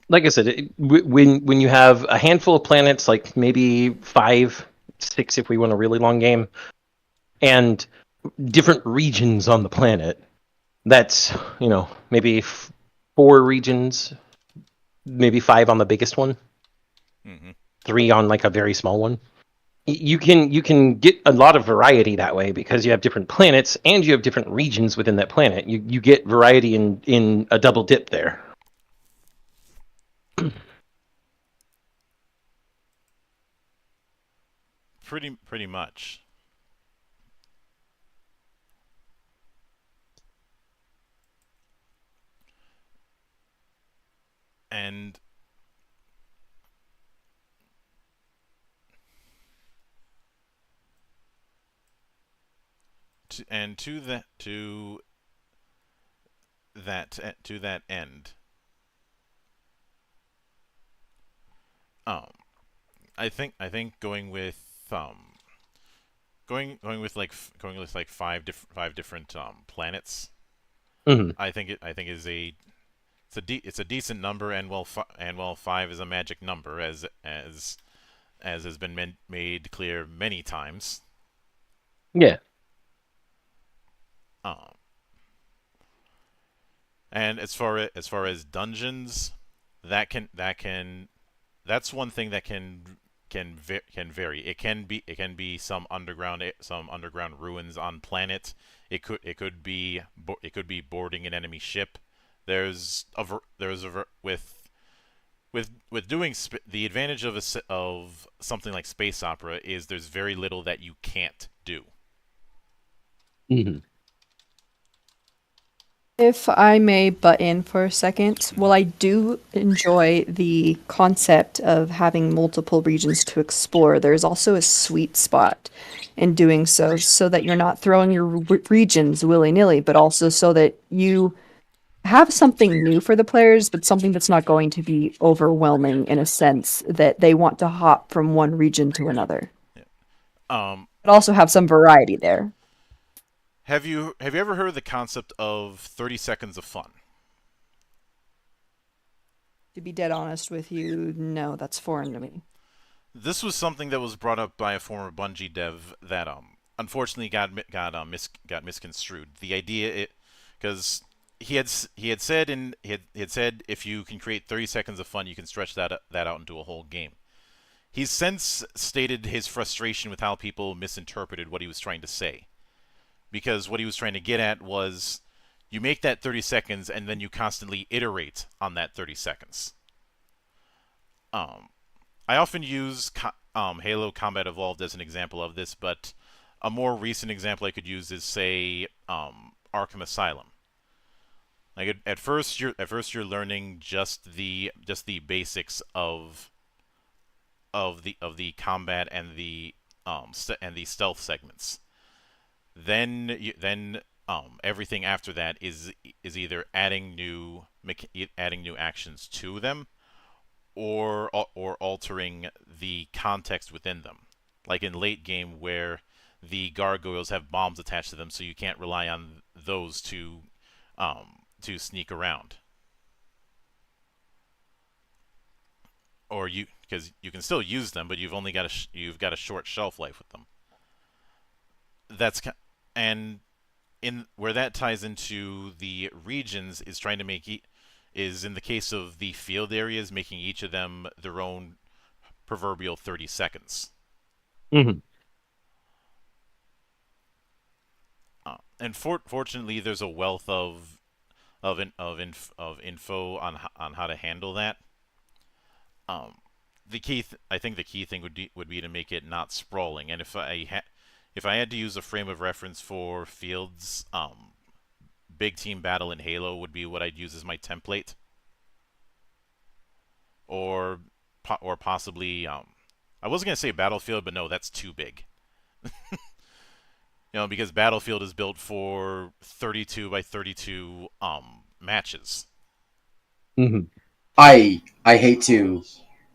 Like I said, when you have a handful of planets, like maybe 5, 6 if we want a really long game, and different regions on the planet, that's, maybe 4 regions, maybe 5 on the biggest one, hmm 3 on like a very small one. You can get a lot of variety that way because you have different planets and you have different regions within that planet. You get variety in a double dip there. pretty much. And to that end, um, I think going with like five different planets. Hmm. I think is a it's a decent number, and while 5 is a magic number, as has been made clear many times. Yeah. Um, and as far as dungeons, that's one thing that can vary. It can be some underground ruins on planet. It could be boarding an enemy ship. With doing the advantage of something like space opera is there's very little that you can't do. Hmm. If I may butt in for a second, Mhm. while I do enjoy the concept of having multiple regions to explore, there's also a sweet spot in doing so, so that you're not throwing your regions willy-nilly, but also so that you have something new for the players, but something that's not going to be overwhelming in a sense that they want to hop from one region to another. Um, But also have some variety there. have you ever heard of the concept of 30 seconds of fun? To be dead honest with you, no, that's foreign to me. This was something that was brought up by a former Bungie dev that unfortunately got misconstrued. The idea, because he had said if you can create 30 seconds of fun, you can stretch that out into a whole game. He's since stated his frustration with how people misinterpreted what he was trying to say, because what he was trying to get at was you make that 30 seconds and then you constantly iterate on that 30 seconds. Um, I often use Halo Combat Evolved as an example of this, but a more recent example I could use is, say, Arkham Asylum. Like at first you're learning just the basics of the combat and the stealth segments. then everything after that is either adding new actions to them, or altering the context within them. Like in late game where the gargoyles have bombs attached to them, so you can't rely on those to sneak around. Or because you can still use them, but you've got a short shelf life with them. That's and in where that ties into the regions is trying to is in the case of the field areas, making each of them their own proverbial 30 seconds. Mm-hmm. And fortunately, there's a wealth of info on how to handle that. I think the key thing would be to make it not sprawling. And if I had to use a frame of reference for fields, big team battle in Halo would be what I'd use as my template, or possibly I was gonna say Battlefield, but no, that's too big. Because Battlefield is built for 32 by 32 matches. Mm-hmm. I hate to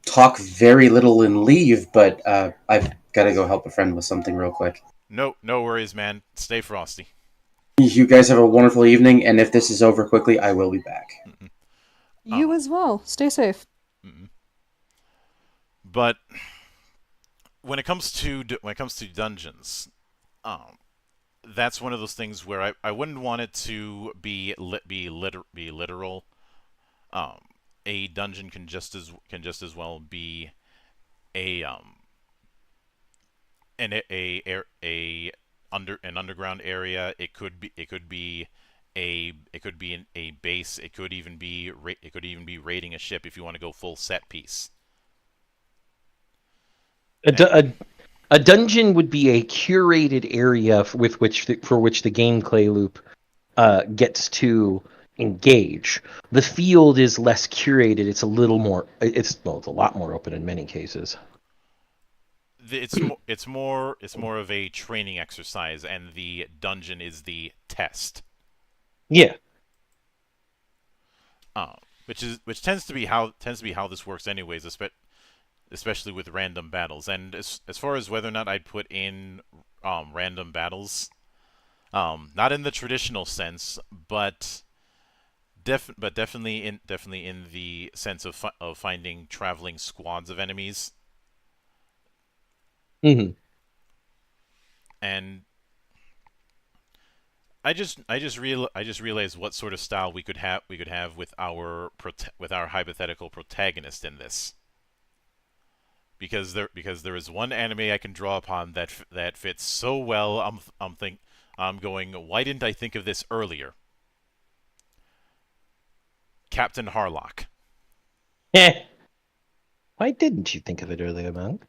talk very little and leave, but I've got to go help a friend with something real quick. No worries, man. Stay frosty. You guys have a wonderful evening, and if this is over quickly, I will be back. Mm-mm. You as well. Stay safe. Mm-mm. But when it comes to dungeons, that's one of those things where I wouldn't want it to be literal. Um, a dungeon can just as well be a an underground area. It could be a base. It could even be raiding a ship if you want to go full set piece. A dungeon would be a curated area for which the gameplay loop gets to engage. The field is less curated. It's a little more. It's a lot more open in many cases. It's more of a training exercise, and the dungeon is the test. Yeah. Which tends to be how this works anyways, especially with random battles. And as far as whether or not I'd put in random battles, not in the traditional sense, but definitely in the sense of finding traveling squads of enemies. Mm-hmm. And I just realized what sort of style we could have with our hypothetical protagonist in this. Because there is one anime I can draw upon that fits so well. I'm going, why didn't I think of this earlier? Captain Harlock. Why didn't you think of it earlier, Monk?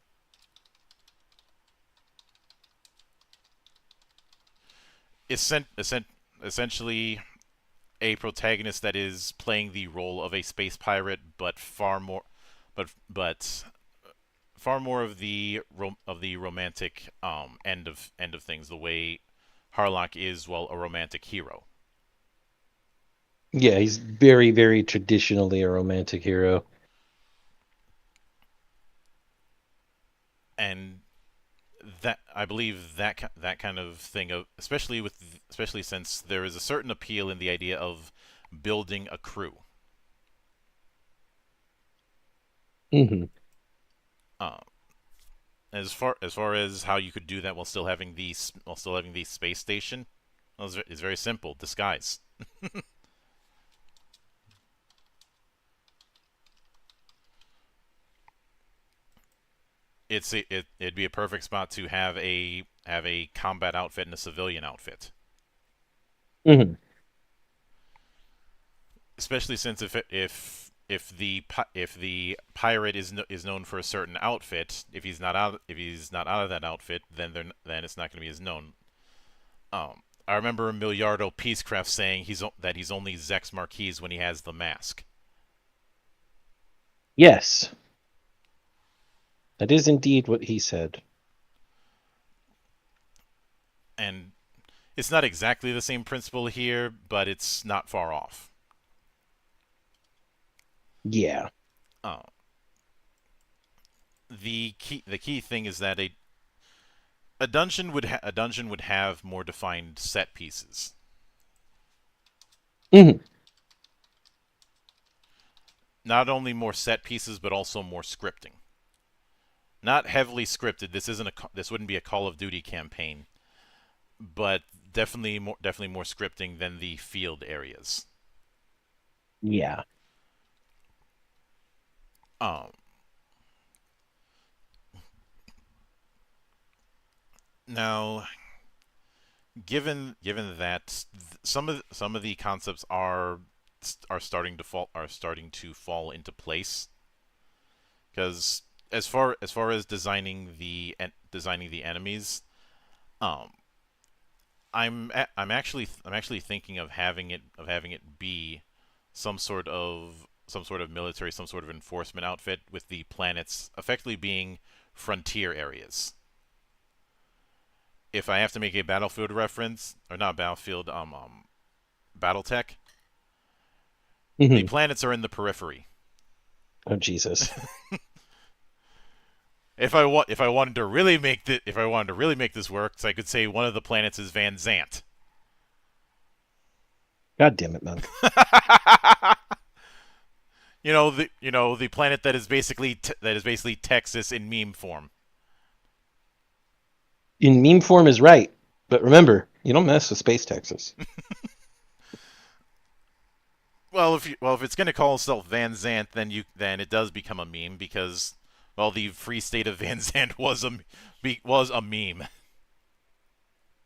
Essentially a protagonist that is playing the role of a space pirate, but far more of the romantic end of things, the way Harlock is, well, a romantic hero. Yeah, he's very, very traditionally a romantic hero. And that I believe that kind of thing, especially since there is a certain appeal in the idea of building a crew. Mm-hmm. As far as how you could do that while still having the space station, well, it's very simple: disguise. It'd be a perfect spot to have a combat outfit and a civilian outfit. Mm-hmm. Especially since if the pirate is known for a certain outfit, if he's not out of that outfit, then it's not going to be as known. I remember Miliardo Peacecraft saying that he's only Zex Marquise when he has the mask. Yes. That is indeed what he said. And It's not exactly the same principle here, but it's not far off. Yeah. Uh, the key thing is that a dungeon would have more defined set pieces. Hmm. Not only more set pieces, but also more scripting. Not heavily scripted. This wouldn't be a Call of Duty campaign, but definitely more scripting than the field areas. Yeah. Um, Now, given that some of the concepts are starting to fall into place, because as far as designing the enemies, um, I'm actually thinking of having it be some sort of military, some sort of enforcement outfit, with the planets effectively being frontier areas. If I have to make a Battlefield reference, or not Battlefield, BattleTech, the Hmm. planets are in the periphery. Oh, Jesus. If I wanted to really make this work, so I could say one of the planets is Van Zant. God damn it, Monk. The planet that is basically Texas in meme form. In meme form is right, but remember, you don't mess with Space Texas. Well, if it's gonna call itself Van Zant, then it does become a meme, because, well, the free state of Van Zant was a meme.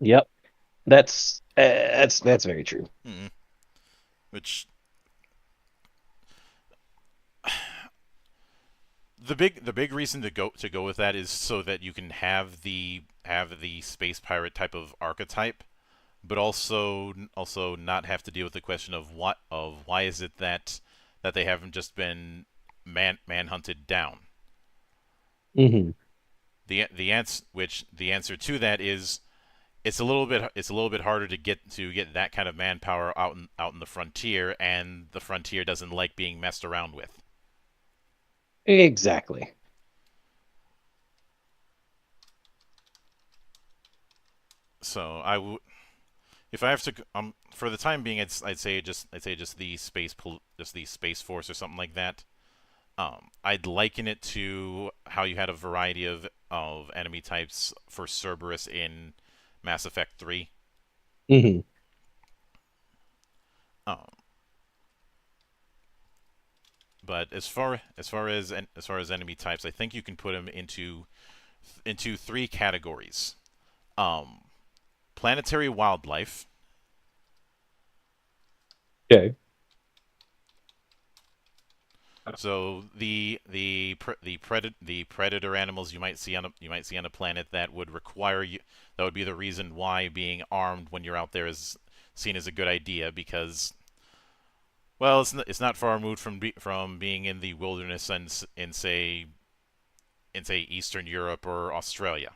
Yep. That's very true. Mm. Which the big reason to go with that is so that you can have the space pirate type of archetype, but also not have to deal with the question of why is it that they haven't just been manhunted down. Hmm. The answer to that is, it's a little bit harder to get that kind of manpower out in the frontier, and the frontier doesn't like being messed around with. Exactly. So if I have to, for the time being, I'd say just the space force or something like that. I'd liken it to how you had a variety of enemy types for Cerberus in Mass Effect 3. Hmm. Um, but as far as enemy types, I think you can put them into three categories: um, planetary wildlife. Okay. So the predator animals you might see on a planet that would require you, that would be the reason why being armed when you're out there is seen as a good idea, because, well, it's not far removed from being in the wilderness in say Eastern Europe or Australia.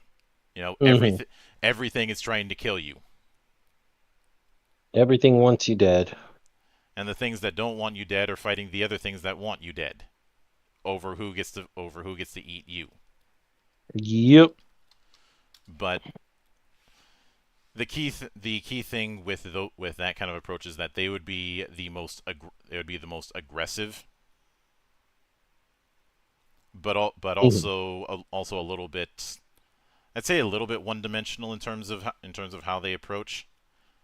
Hmm. Everything is trying to kill you, Everything wants you dead. and the things that don't want you dead are fighting the other things that want you dead over who gets to eat you. Yep. But the key thing with that kind of approach is that they would be the most aggressive, but Hmm. also a little bit, I'd say, a little bit one-dimensional in terms of how they approach,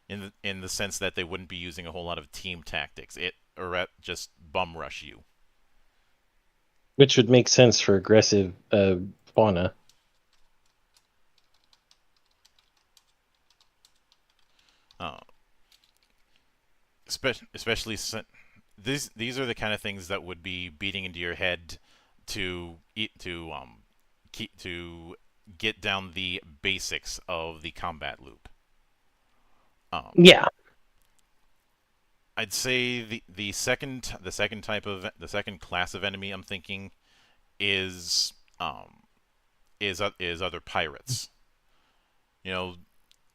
in the sense that they wouldn't be using a whole lot of team tactics, just bum rush you. Which would make sense for aggressive fauna. uh, especially these are the kind of things that would be beating into your head to eat to get down the basics of the combat loop. Um, Yeah. I'd say the second class of enemy I'm thinking is is other pirates. You know,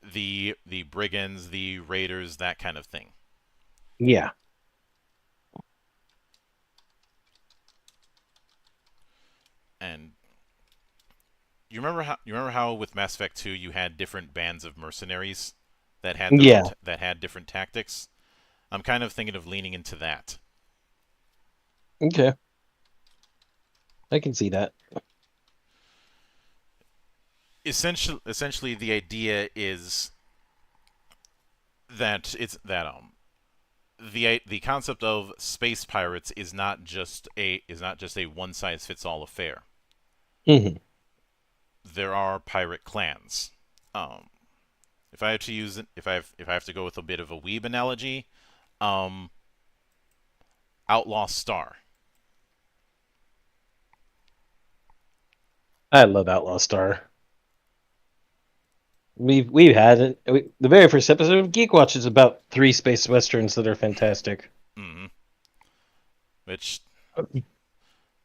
the brigands, the raiders, that kind of thing. Yeah. And you remember how with Mass Effect 2 you had different bands of mercenaries that had their Yeah. that had different tactics? I'm kind of thinking of leaning into that. Okay. I can see that. Essentially the idea is that the concept of space pirates is not just a one size fits all affair. Hmm. There are pirate clans. Um, if I have to use it, if I have to go with a bit of a weeb analogy, um, Outlaw Star. I love Outlaw Star. We've had it. The very first episode of Geekwatch is about 3 space westerns that are fantastic. Mm-hmm. Which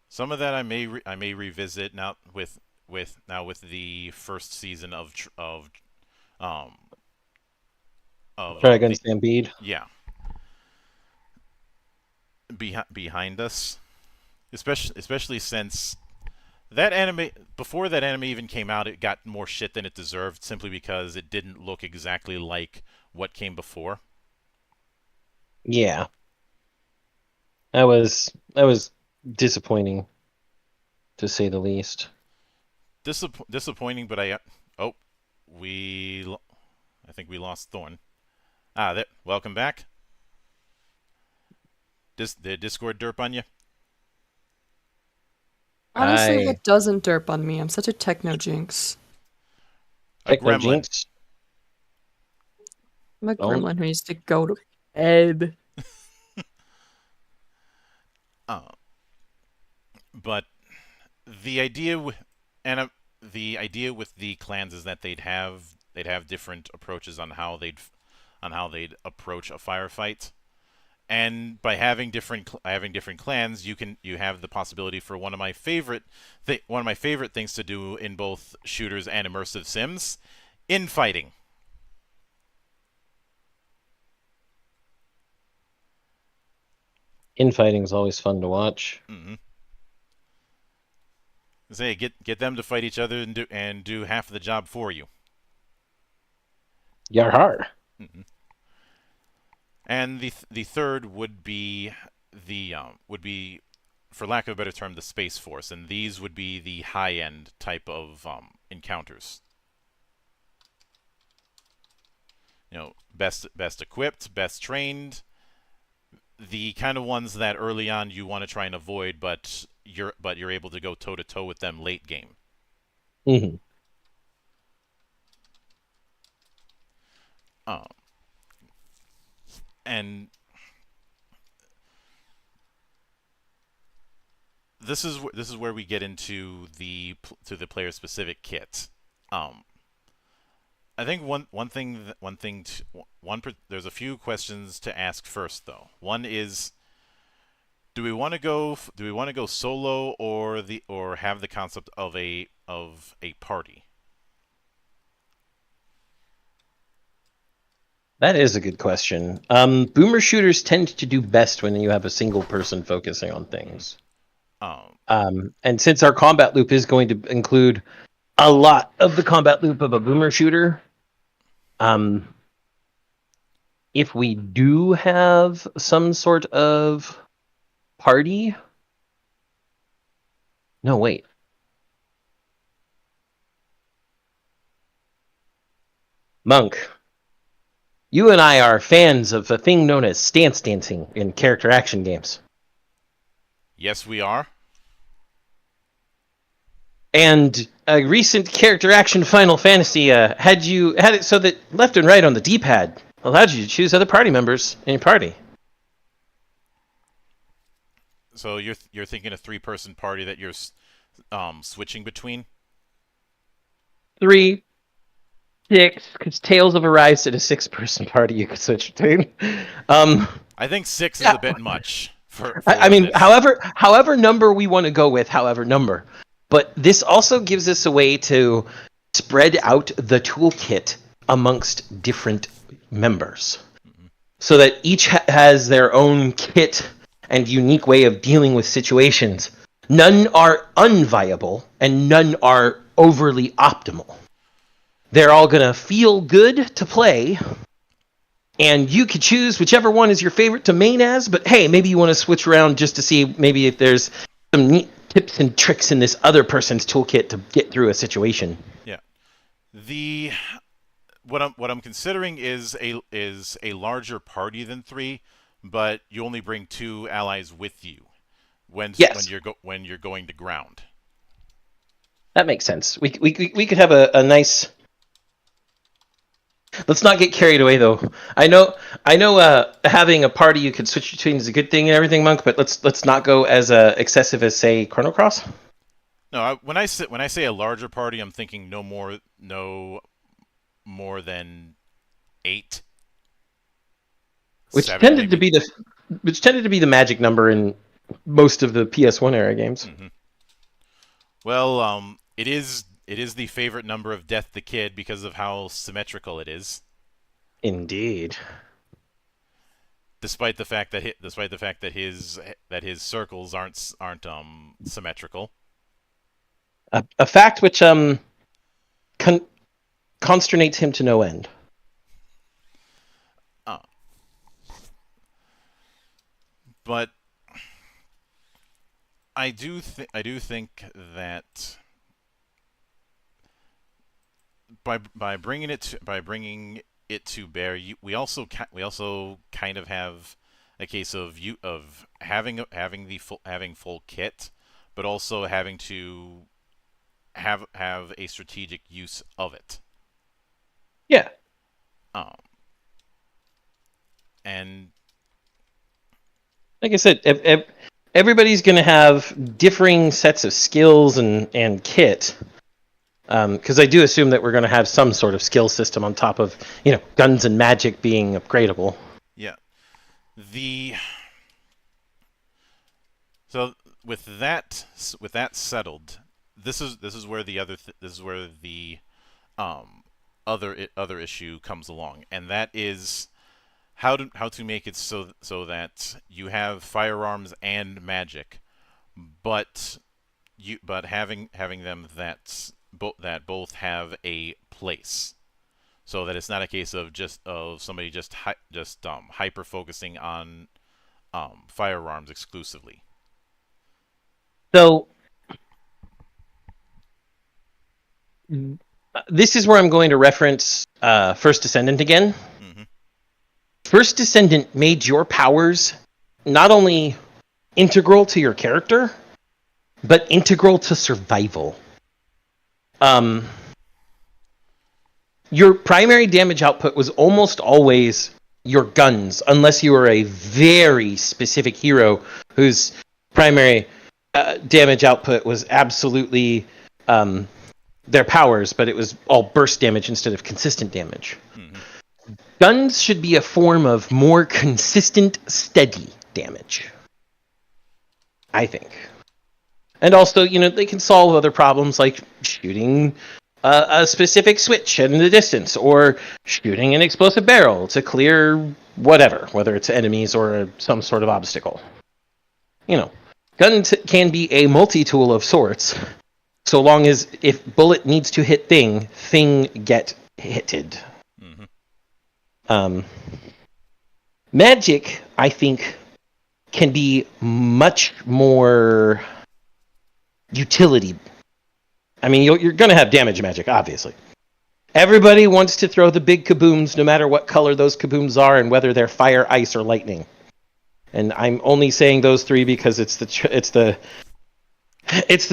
some of that I may revisit now with the first season um Dragon Stampede. yeah, behind us, especially since that anime, before that anime even came out, it got more shit than it deserved simply because it didn't look exactly like what came before. Yeah. That was disappointing, to say the least. Disappointing, but oh, I think we lost Thorn. There. Welcome back. Did Discord derp on you? Honestly, what doesn't derp on me? I'm such a techno jinx. A Techno gremlin. Jinx. I'm a Oh. gremlin who needs to go to bed. But the idea the idea with the clans is that they'd have different approaches on how they'd approach a firefight, and by having different clans, you have the possibility for one of my favorite things to do in both shooters and immersive sims, infighting. Infighting is always fun to watch. Mm-hmm. Say get them to fight each other and do half of the job for you. Yarhar. Mm-hmm. And the third would be for lack of a better term, the Space Force, and these would be the high end type of encounters. You know, best equipped, best trained, the kind of ones that early on you want to try and avoid, but you're able to go toe to toe with them late game. Mm-hmm. And this is where we get into the player specific kit. I think there's a few questions to ask first though. One is, do we want to go solo or have the concept of a party? That is a good question. Boomer shooters tend to do best when you have a single person focusing on things. And since our combat loop is going to include a lot of the combat loop of a boomer shooter, if we do have some sort of party... No, wait. Monk, you and I are fans of a thing known as stance dancing in character action games. Yes, we are. And a recent character action Final Fantasy had it so that left and right on the D-pad allowed you to choose other party members in your party. So you're thinking a 3-person party that you're switching between? 3, 6, because Tales of Arise at a 6-person party you could switch between. I think 6 is a bit much. I mean, this. however number we want to go with, however number. But this also gives us a way to spread out the toolkit amongst different members, so that each has their own kit and unique way of dealing with situations. None are unviable, and none are overly optimal. They're all going to feel good to play, and you could choose whichever one is your favorite to main as, but hey, maybe you want to switch around just to see maybe if there's some neat tips and tricks in this other person's toolkit to get through a situation. Yeah. What I'm considering is a larger party than 3, but you only bring 2 allies with you when Yes. when you're going to ground. That makes sense. We could have a nice. Let's not get carried away, though. I know. Having a party you could switch between is a good thing and everything, Monk. But let's not go as excessive as, say, Chrono Cross. No, when I say a larger party, I'm thinking no more than 8. Which 7 tended maybe. to be the magic number in most of the PS1 era games. Mm-hmm. Well, it is the favorite number of Death the Kid because of how symmetrical it is. Indeed. Despite the fact that his circles aren't symmetrical. A fact which consternates him to no end. But I do think that by bringing it to bear, we also kind of have a case of having full kit, but also having to have a strategic use of it. Yeah. And like I said, everybody's going to have differing sets of skills and kit. Because I do assume that we're going to have some sort of skill system on top of, guns and magic being upgradable. Yeah. So with that settled, this is where the other issue comes along, and that is how to make it so that you have firearms and magic, but having them that both have a place, so that it's not a case of somebody just hyper focusing on firearms exclusively. So this is where I'm going to reference First Descendant again. Mm-hmm. First Descendant made your powers not only integral to your character, but integral to survival. Your primary damage output was almost always your guns, unless you were a very specific hero whose primary damage output was absolutely their powers, but it was all burst damage instead of consistent damage. Mm-hmm. Guns should be a form of more consistent, steady damage, I think. And also, they can solve other problems like shooting a specific switch in the distance, or shooting an explosive barrel to clear whatever, whether it's enemies or some sort of obstacle. Guns can be a multi-tool of sorts, so long as if bullet needs to hit thing get hitted. Mm-hmm. Magic, I think, can be much more utility. I mean, you're going to have damage magic, obviously. Everybody wants to throw the big kabooms, no matter what color those kabooms are and whether they're fire, ice, or lightning. And I'm only saying those 3 because it's the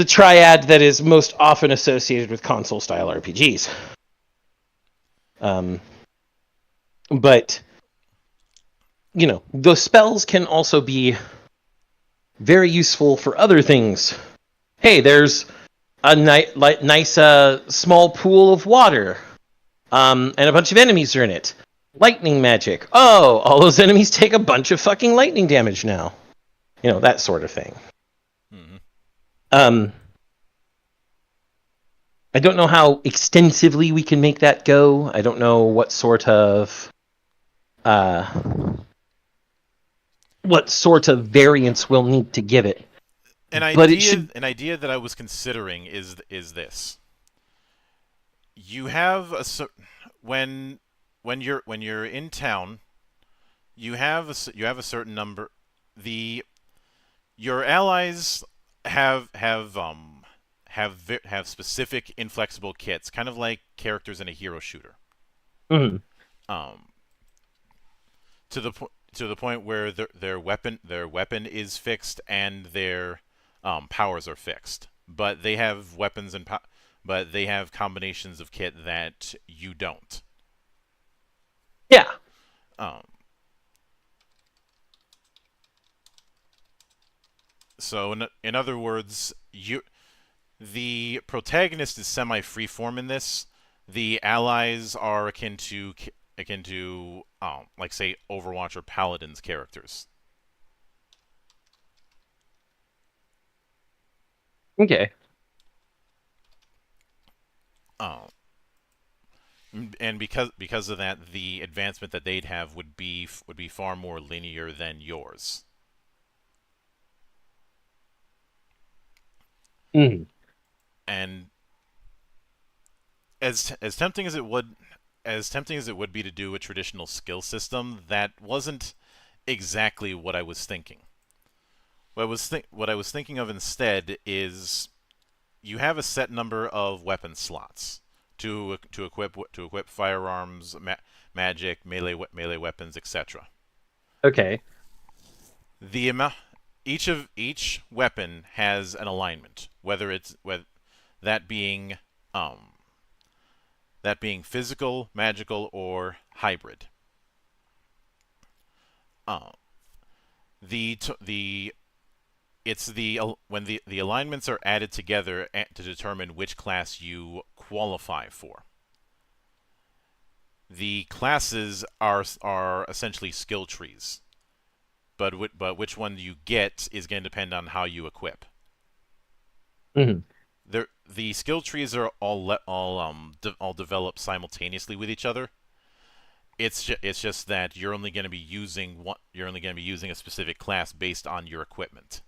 triad that is most often associated with console-style RPGs. But those spells can also be very useful for other things. Hey, there's a nice small pool of water, and a bunch of enemies are in it. Lightning magic. Oh, all those enemies take a bunch of fucking lightning damage now. That sort of thing. Mm-hmm. I don't know how extensively we can make that go. I don't know uh, what sort of variance we'll need to give it. But it should. An idea that I was considering is this. You have when when you're in town, you have a certain number. The Your allies have specific inflexible kits, kind of like characters in a hero shooter. Mhm. Um, to the point where their weapon is fixed and their powers are fixed, but they have but they have combinations of kit that you don't. Yeah. Um, so in other words, the protagonist is semi freeform in this. The allies are akin to like say Overwatch or Paladins characters. Okay. Um, and because of that, the advancement that they'd have would be far more linear than yours. Mhm. And as tempting as it would be to do a traditional skill system, that wasn't exactly what I was thinking. What I was thinking of instead is you have a set number of weapon slots to equip firearms, magic, melee weapons, etc. Okay. The amount each weapon has an alignment, whether that being um, that being physical, magical, or hybrid. Uh, the it's when the alignments are added together to determine which class you qualify for. The classes are essentially skill trees, but which one you get is going to depend on how you equip. Mhm. The skill trees are all developed simultaneously with each other. It's just that you're only going to be using a specific class based on your equipment.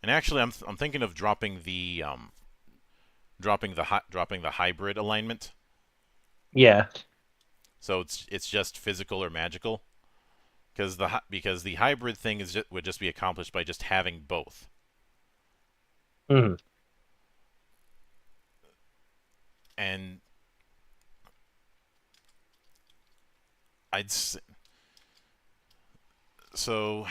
And actually, I'm thinking of dropping dropping the hybrid alignment. Yeah. So it's just physical or magical, because the hybrid thing would just be accomplished by just having both. Mhm. And I'd s- so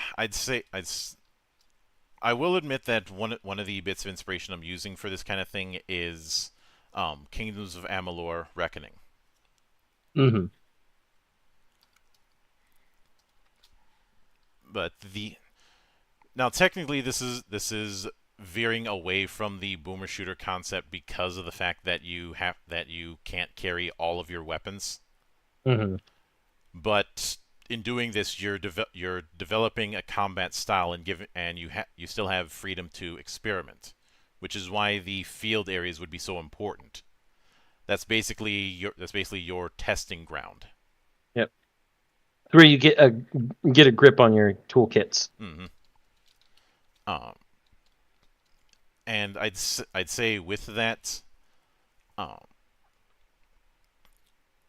I will admit that one of the bits of inspiration I'm using for this kind of thing is Kingdoms of Amalur: Reckoning. Mhm. But the Now technically this is veering away from the boomer shooter concept because of the fact that you can't carry all of your weapons. Mhm. But in doing this, you're developing a combat style and you still have freedom to experiment, which is why the field areas would be so important. That's basically your testing ground. Yep. Where you get a grip on your toolkits. Mm-hmm. Um, and I'd say with that, um,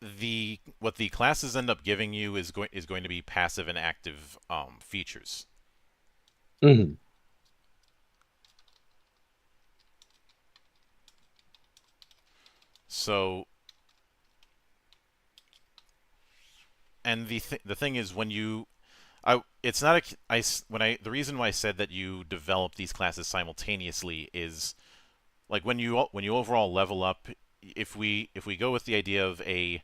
the what the classes end up giving you is going to be passive and active features. Mhm. So, and the thing is when you I it's not a I when I the reason why I said that you develop these classes simultaneously is like when you overall level up. If we go with the idea of a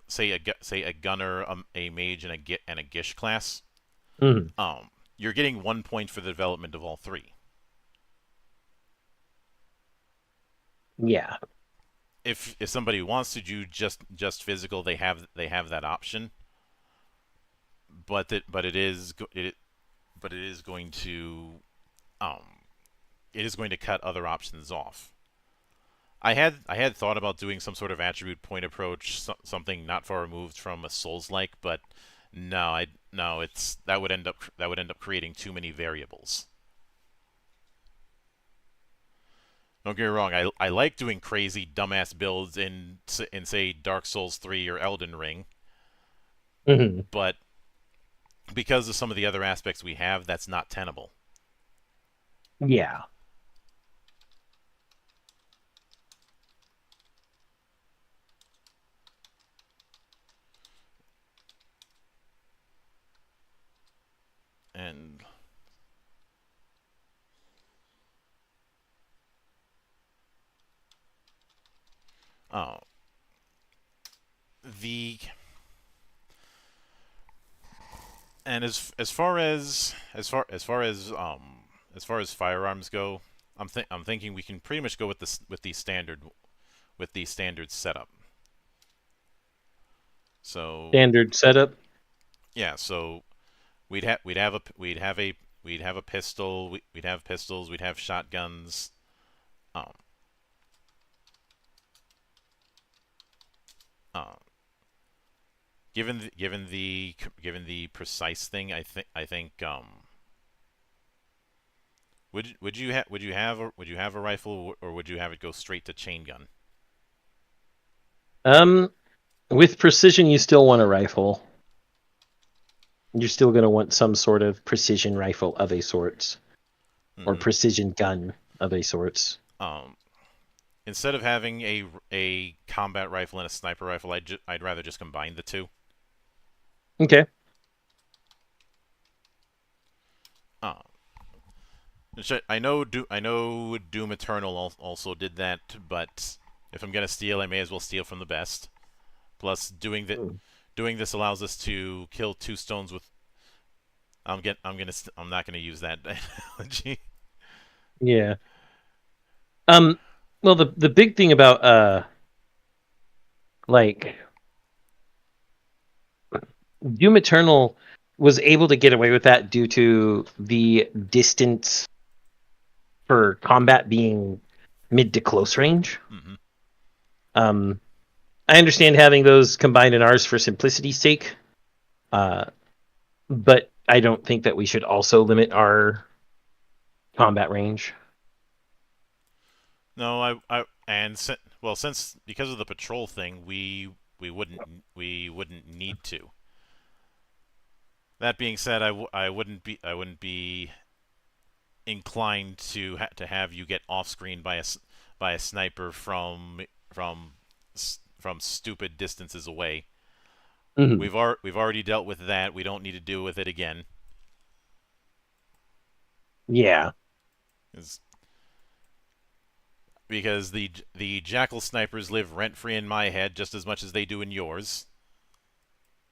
say a gunner, a mage, and a gish class, Mhm. you're getting 1 point for the development of all three. Yeah. If somebody wants to do just physical, they have that option. But it is but it is going to cut other options off. I had thought about doing some sort of attribute point approach, something not far removed from a Souls-like, but no, that would end up creating too many variables. Don't get me wrong, I like doing crazy dumbass builds in say Dark Souls 3 or Elden Ring, Hmm. but because of some of the other aspects we have, that's not tenable. Yeah. And oh, the and as far as firearms go, I'm thinking we can pretty much go with the standard setup. So Standard setup. yeah, so we'd have a pistol, we'd have pistols, we'd have shotguns. Um, uh, given the precise thing, I think would you have a rifle, or would you have it go straight to chain gun? Um, with precision, you still want a rifle. You're still going to want some sort of precision rifle of a sorts, or Mm-hmm. precision gun of a sorts. Um, Instead of having a combat rifle and a sniper rifle, I'd rather just combine the two. Okay. Uh, I know Doom Eternal also did that, but if I'm gonna steal, I may as well steal from the best. Plus, doing this allows us to kill two stones with. I'm not gonna use that analogy. Yeah. Um. Well, the big thing about like Doom Eternal was able to get away with that due to the distance for combat being mid to close range. Mm-hmm. Um, I understand having those combined in ours for simplicity's sake, but I don't think that we should also limit our combat range. No, since because of the patrol thing, we wouldn't need to. That being said, I wouldn't be inclined to have you get off screen by a sniper from stupid distances away. Mm-hmm. We've already dealt with that. We don't need to deal with it again. Yeah. Because the jackal snipers live rent free in my head just as much as they do in yours.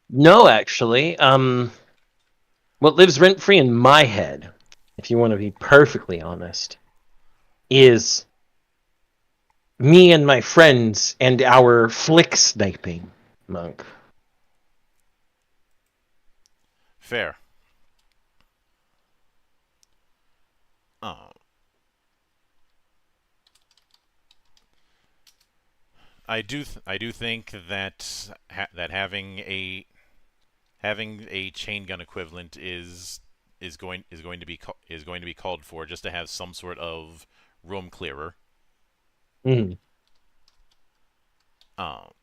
No, actually, what lives rent free in my head, if you want to be perfectly honest, is me and my friends and our flick sniping, Monk. Fair. Uh, I do think that having a chain gun equivalent is going to be called for, just to have some sort of room clearer. Mm.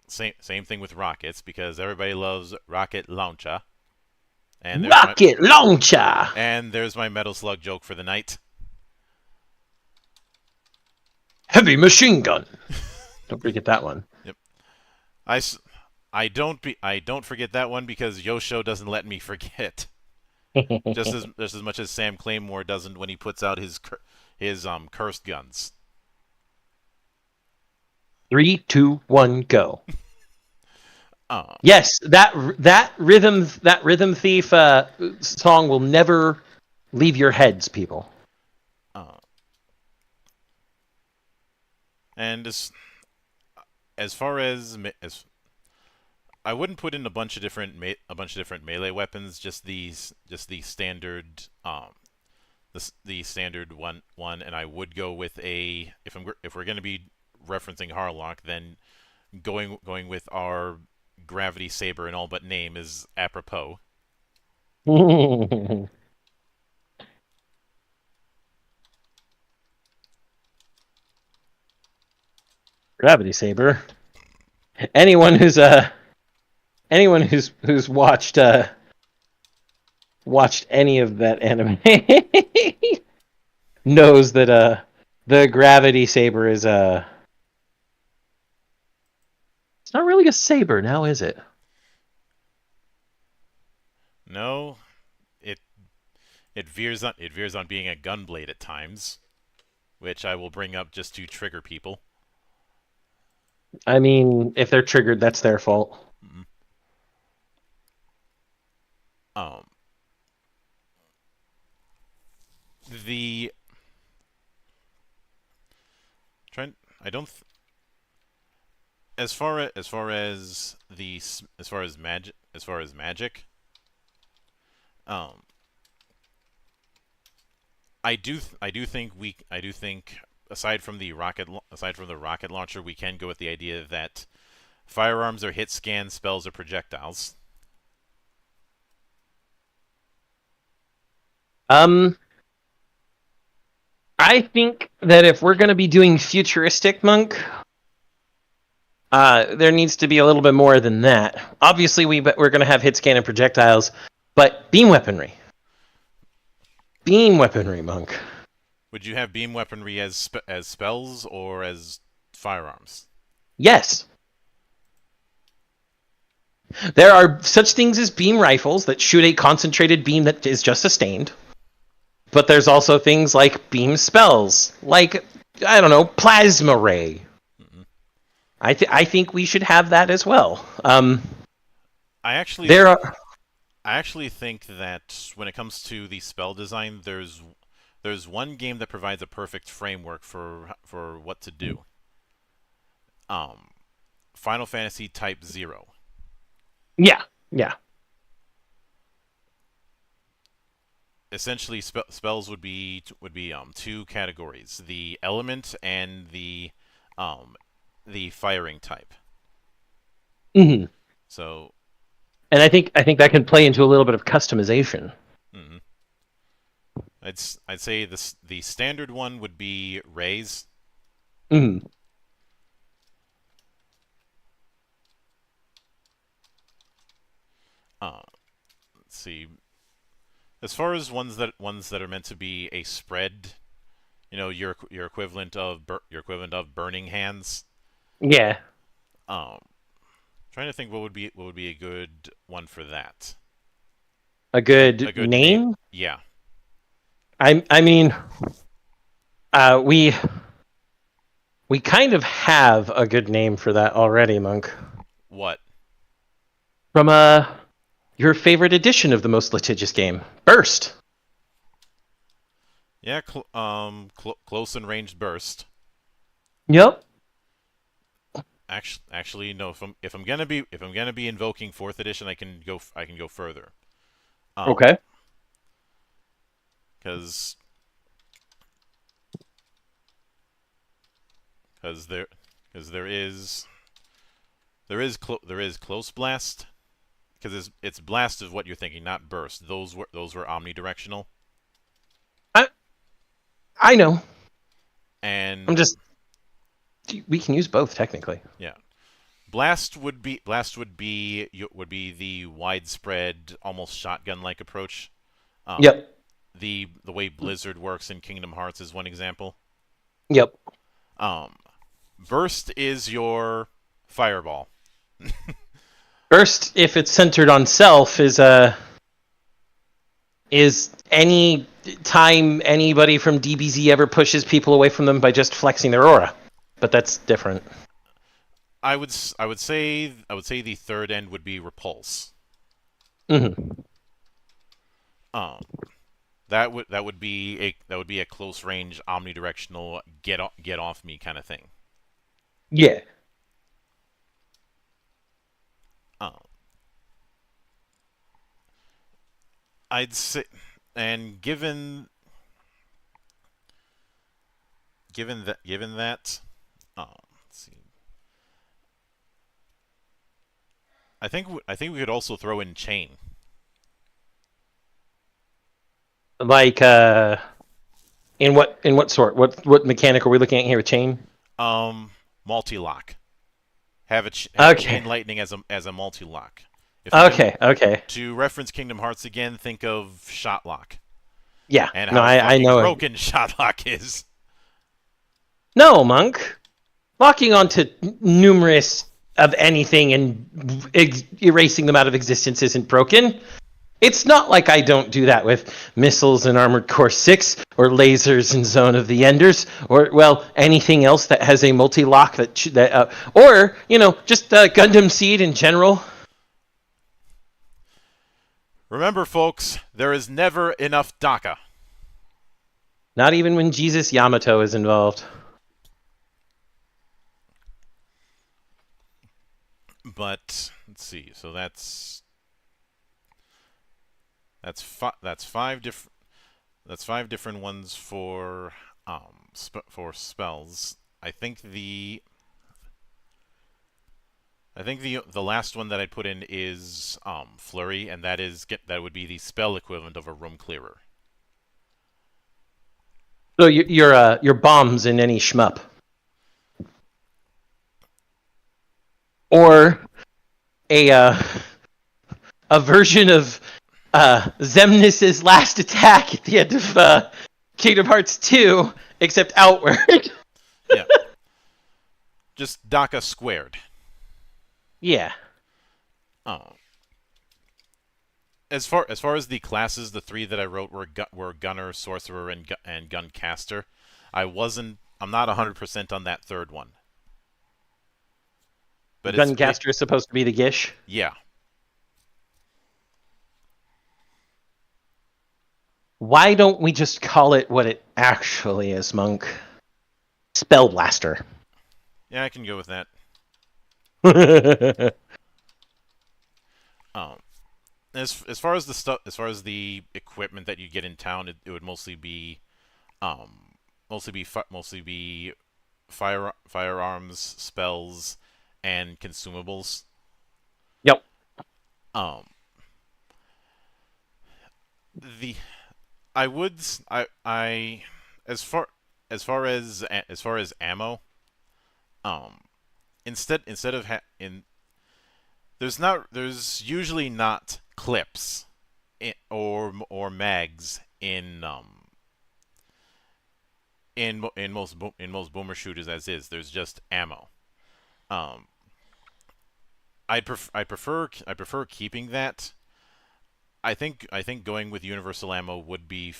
Same thing with rockets, because everybody loves rocket launcher. And Rocket launcher! there's my Metal Slug joke for the night. Heavy machine gun! Don't forget that one. Yep. I don't forget that one because Yosho doesn't let me forget. Just as much as Sam Claymore doesn't when he puts out his cursed guns. 3, 2, 1, go. Uh, Yes, that rhythm thief song will never leave your heads, people. and as far as I wouldn't put in a bunch of different melee weapons. Just the standard the standard one, and I would go with a if we're going to be referencing Harlock, then going with our gravity saber and all but name is apropos. Gravity saber. Anyone who's watched any of that anime knows that the gravity saber is it's not really a saber now, is it? No, it it veers on being a gunblade at times, which I will bring up just to trigger people. I mean, if they're triggered, that's their fault. Mm-hmm. Um, the trying I don't th- as far as the as far as magic, um, I do think aside from the rocket launcher, we can go with the idea that firearms are hit scan, spells are projectiles. I think that if we're going to be doing futuristic monk, there needs to be a little bit more than that. Obviously, we're going to have hit scan and projectiles, but beam weaponry. Beam weaponry, monk. Would you have beam weaponry as spells or as firearms? Yes. There are such things as beam rifles that shoot a concentrated beam that is just sustained. But there's also things like beam spells, like, I don't know, plasma ray. Mm-hmm. I think we should have that as well. I actually think that when it comes to the spell design, there's one game that provides a perfect framework for what to do. Final Fantasy Type 0. Yeah. Essentially, spells would be two categories: the element and the firing type. Mm-hmm. So, and I think that can play into a little bit of customization. Mm-hmm. I'd say the standard one would be raise. Mm-hmm. Let's see. As far as ones that are meant to be a spread, your equivalent of burning hands. Yeah. Trying to think what would be a good one for that. A good name? Yeah. I mean, we kind of have a good name for that already, Monk. What? From your favorite edition of the most litigious game, Burst. Yeah, close and ranged burst. Yep. Actually, no. If I'm gonna be invoking fourth edition, I can go further. Okay. Because there is close blast. Because it's blast is what you're thinking, not burst. Those were omnidirectional. I know. And we can use both technically. Yeah. Blast would be the widespread, almost shotgun-like approach. Yep. The way Blizzard works in Kingdom Hearts is one example. Yep. Burst is your fireball. Burst, if it's centered on self, is any time anybody from DBZ ever pushes people away from them by just flexing their aura, but that's different. I would say the third end would be repulse. Mm-hmm. That would be a close range omnidirectional get off me kind of thing. Yeah. Uh, I'd say, and given that, let's see. I think we could also throw in chain. Like, in what sort? What mechanic are we looking at here with chain? Multi-lock. Have Okay. chain lightning as a multi-lock. Okay. To reference Kingdom Hearts again, think of shot lock Yeah. and No, how I fucking know. broken shot lock is. No, Monk. Locking onto numerous of anything and erasing them out of existence isn't broken. It's not like I don't do that with missiles in Armored Core 6 or lasers in Zone of the Enders or, well, anything else that has a multi-lock or, just Gundam Seed in general. Remember, folks, there is never enough DACA. Not even when Jesus Yamato is involved. But let's see. So that's five different ones for for spells. I think the last one that I'd put in is flurry, and that would be the spell equivalent of a room clearer. So your bombs in any shmup. Or a version of Xemnas' last attack at the end of Kingdom Hearts 2, except outward. Yeah, just DACA squared. Yeah. Oh. As far as the classes, the three that I wrote were Gunner, Sorcerer, and Guncaster. I'm not 100% on that third one. But Guncaster is supposed to be the Gish. Yeah. Why don't we just call it what it actually is, Monk? Spell Blaster. Yeah, I can go with that. As far as the equipment that you get in town, it would mostly be firearms, spells, and consumables. Yep. The I would I as far as ammo, instead of there's usually not clips or mags in most boomer shooters as is. There's just ammo. I prefer keeping that. I think going with universal ammo would be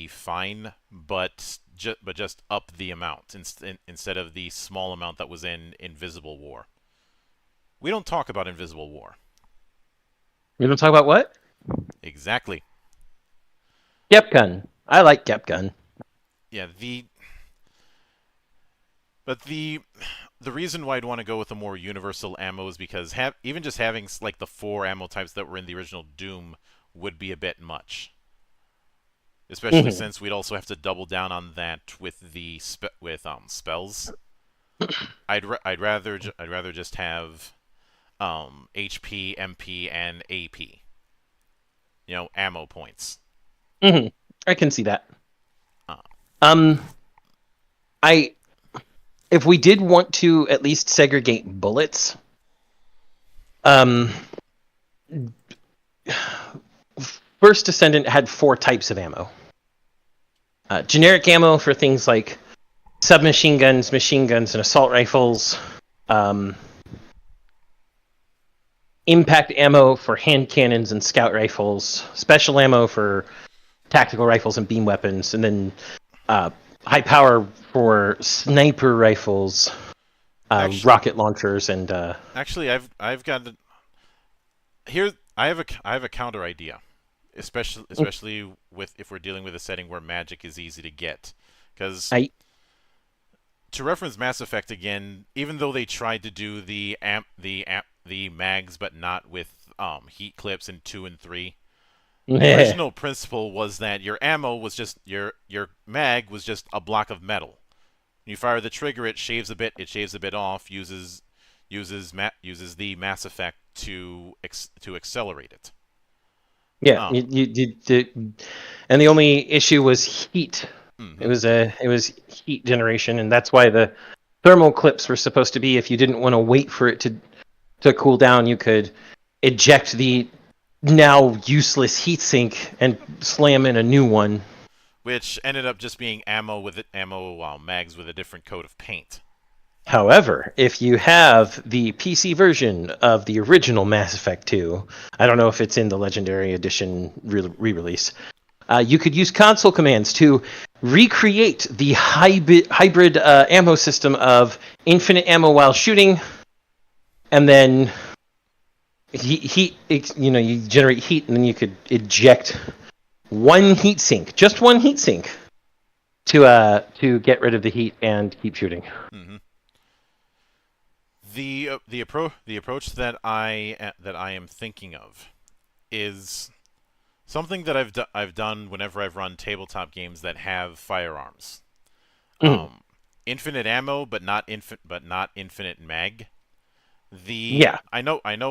fine, but just up the amount instead of the small amount that was in Invisible War. We don't talk about Invisible War. We don't talk about what? Exactly. Gep Gun. I like Gep Gun. Yeah, but the reason why I'd want to go with a more universal ammo is because even just having like the 4 ammo types that were in the original Doom would be a bit much. Especially since we'd also have to double down on that with the spells. I'd rather just have HP, MP, and AP. Ammo points. I can see that. If we did want to at least segregate bullets, First Descendant had 4 types of ammo. Generic ammo for things like submachine guns, machine guns, and assault rifles. Impact ammo for hand cannons and scout rifles. Special ammo for tactical rifles and beam weapons. And then high power for sniper rifles, rocket launchers, and actually, I've got here. I have a counter idea, especially with if we're dealing with a setting where magic is easy to get, because to reference Mass Effect again, even though they tried to do the the mags, but not with heat clips in 2 and 3. The original principle was that your ammo was just your mag was just a block of metal. When you fire the trigger, it shaves a bit off, uses the mass effect to accelerate it. Yeah, and the only issue was heat. Mm-hmm. It was heat generation, and that's why the thermal clips were supposed to be. If you didn't want to wait for it to cool down, you could eject the now useless heatsink and slam in a new one. Which ended up just being ammo mags with a different coat of paint. However, if you have the PC version of the original Mass Effect 2, I don't know if it's in the Legendary Edition re-release, you could use console commands to recreate the hybrid ammo system of infinite ammo while shooting, and then you generate heat, and then you could eject one just one heatsink, to get rid of the heat and keep shooting. Mm-hmm. The approach that I am thinking of is something that I've done whenever I've run tabletop games that have firearms. Infinite ammo, but not infinite mag. I know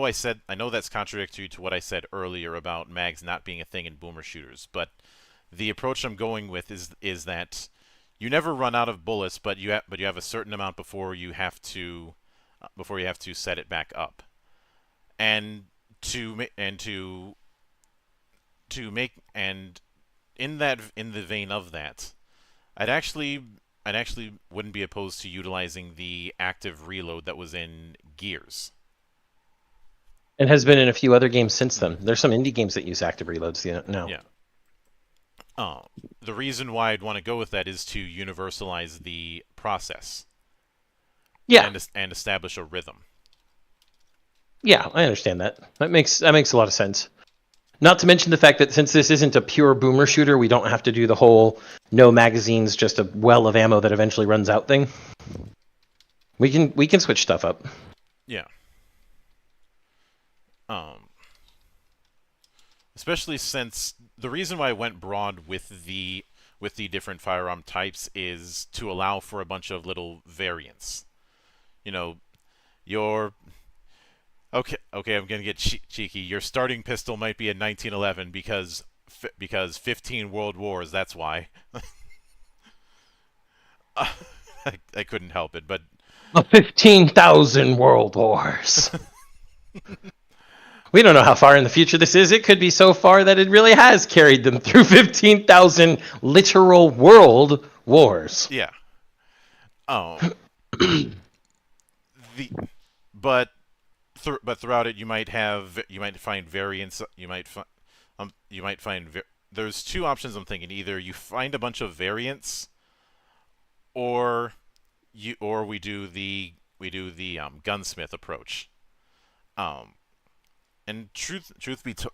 that's contradictory to what I said earlier about mags not being a thing in boomer shooters, but the approach I'm going with is that you never run out of bullets, but you have a certain amount before you have to set it back up, and in the vein of that, I'd actually wouldn't be opposed to utilizing the active reload that was in Gears. And has been in a few other games since then. There's some indie games that use active reloads now. Yeah. The reason why I'd want to go with that is to universalize the process. Yeah. And establish a rhythm. Yeah, I understand that. That makes a lot of sense. Not to mention the fact that since this isn't a pure boomer shooter, we don't have to do the whole no magazines, just a well of ammo that eventually runs out thing. We can switch stuff up. Yeah. Especially since the reason why I went broad with the different firearm types is to allow for a bunch of little variants. You know, okay, I'm gonna get cheeky. Your starting pistol might be a 1911 because 15 World Wars. That's why. I couldn't help it, but 15,000 World Wars. We don't know how far in the future this is. It could be so far that it really has carried them through 15,000 literal world wars. Yeah. But throughout it, you might find variants. There's two options I'm thinking. Either you find a bunch of variants, or we do the gunsmith approach. And truth be told,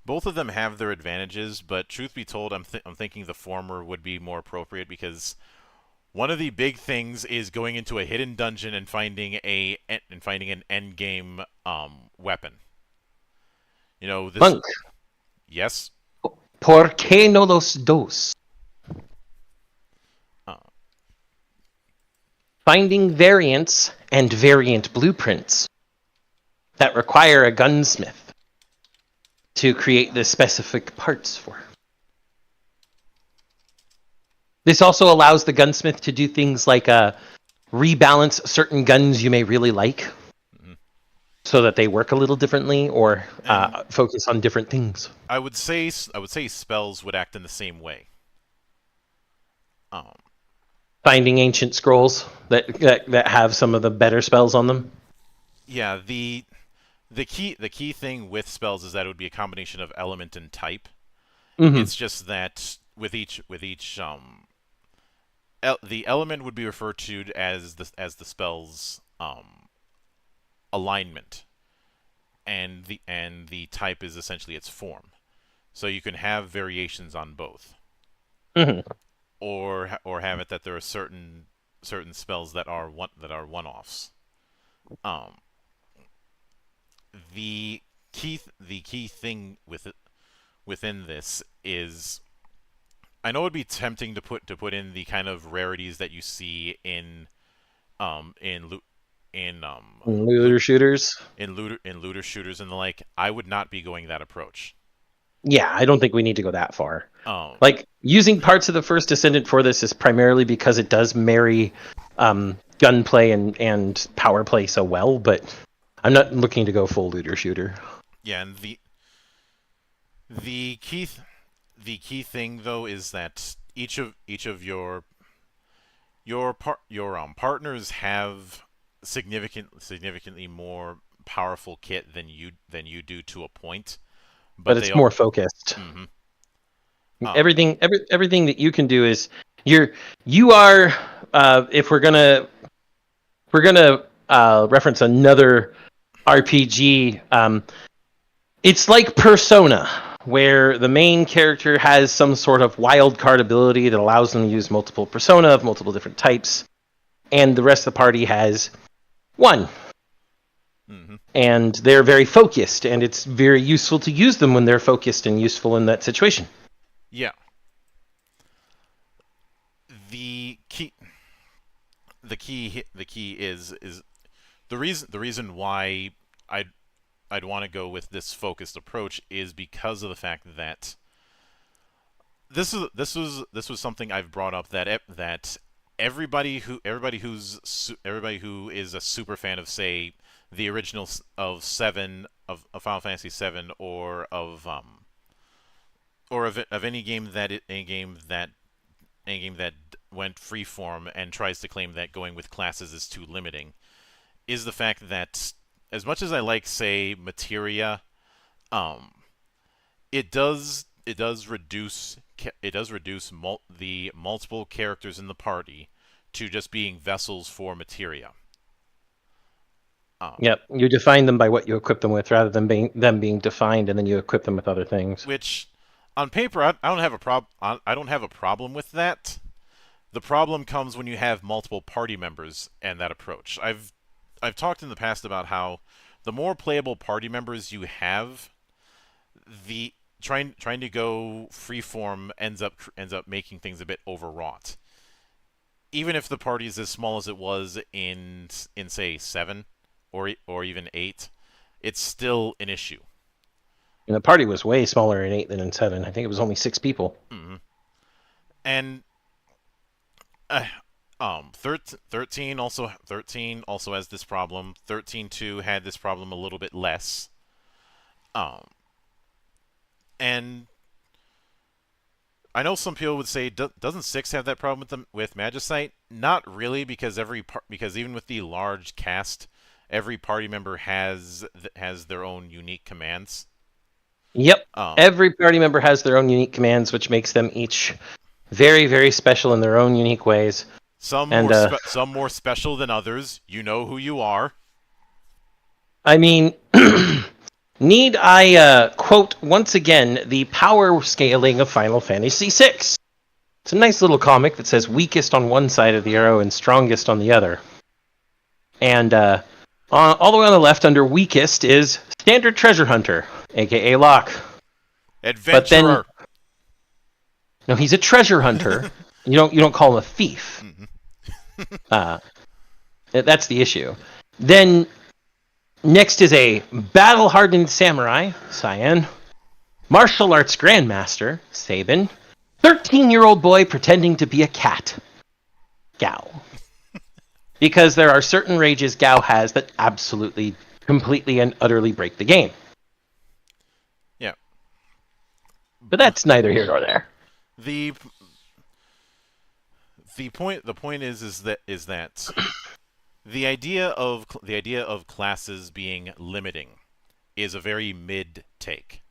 both of them have their advantages. But truth be told, I'm thinking the former would be more appropriate because one of the big things is going into a hidden dungeon and finding an end game weapon. You know this. Monk. Yes. ¿Por qué no los dos? Finding variants and variant blueprints that require a gunsmith to create the specific parts for. This also allows the gunsmith to do things like rebalance certain guns you may really like, so that they work a little differently, or focus on different things. I would say spells would act in the same way. Finding ancient scrolls that have some of the better spells on them. Yeah, the key thing with spells is that it would be a combination of element and type. Mm-hmm. It's just that with each the element would be referred to as the spell's alignment, and the type is essentially its form. So you can have variations on both, or have it that there are certain spells that are one-offs. the key thing within this is, I know it'd be tempting to put in the kind of rarities that you see in um in loo- in Looter shooters. looter shooters and the like. I would not be going that approach. Yeah, I don't think we need to go that far. Um, Like, using parts of the First Descendant for this is primarily because it does marry gunplay and power play so well, but I'm not looking to go full looter shooter. yeah, and the key the key thing though is that each of your partners have significantly more powerful kit than you do to a point, But but it's more focused. Mhm. Everything that you can do is you are if we're gonna reference another RPG, it's like Persona, where the main character has some sort of wild card ability that allows them to use multiple persona of multiple different types, and the rest of the party has one. Mhm. And they're very focused, and it's very useful to use them when they're focused and useful in that situation. Yeah. The key is the reason why I'd want to go with this focused approach is because of the fact that this was something I've brought up, that everybody who is a super fan of, say, the original of Final Fantasy 7, or of any game that went freeform and tries to claim that going with classes is too limiting, is the fact that, as much as I like, say, materia, um, it does reduce the multiple characters in the party to just being vessels for materia. Yep, you define them by what you equip them with, rather than being defined and then you equip them with other things. Which, on paper, I don't have a problem with that. The problem comes when you have multiple party members and that approach. I've talked in the past about how the more playable party members you have, the trying to go freeform ends up making things a bit overwrought. Even if the party is as small as it was in say 7 or even 8, it's still an issue. And the party was way smaller in 8 than in 7. I think it was only 6 people. Mm-hmm. And 13 also has this problem. 13.2 had this problem a little bit less. And I know some people would say, doesn't 6 have that problem with Magicite? Not really, because because even with the large cast, every party member has their own unique commands. Yep. Every party member has their own unique commands, which makes them each very, very special in their own unique ways. Some more special than others. You know who you are. I mean, need I quote once again the power scaling of Final Fantasy VI? It's a nice little comic that says weakest on one side of the arrow and strongest on the other. And all the way on the left under weakest is Standard Treasure Hunter, aka Locke. Adventurer. No, he's a treasure hunter. You don't call him a thief. That's the issue. Then next is a battle-hardened samurai, Cyan. Martial arts grandmaster, Sabin. 13-year-old boy pretending to be a cat, Gao. Because there are certain rages Gao has that absolutely, completely, and utterly break the game. Yeah. But that's neither here nor there. The point is that the idea of classes being limiting is a very mid take.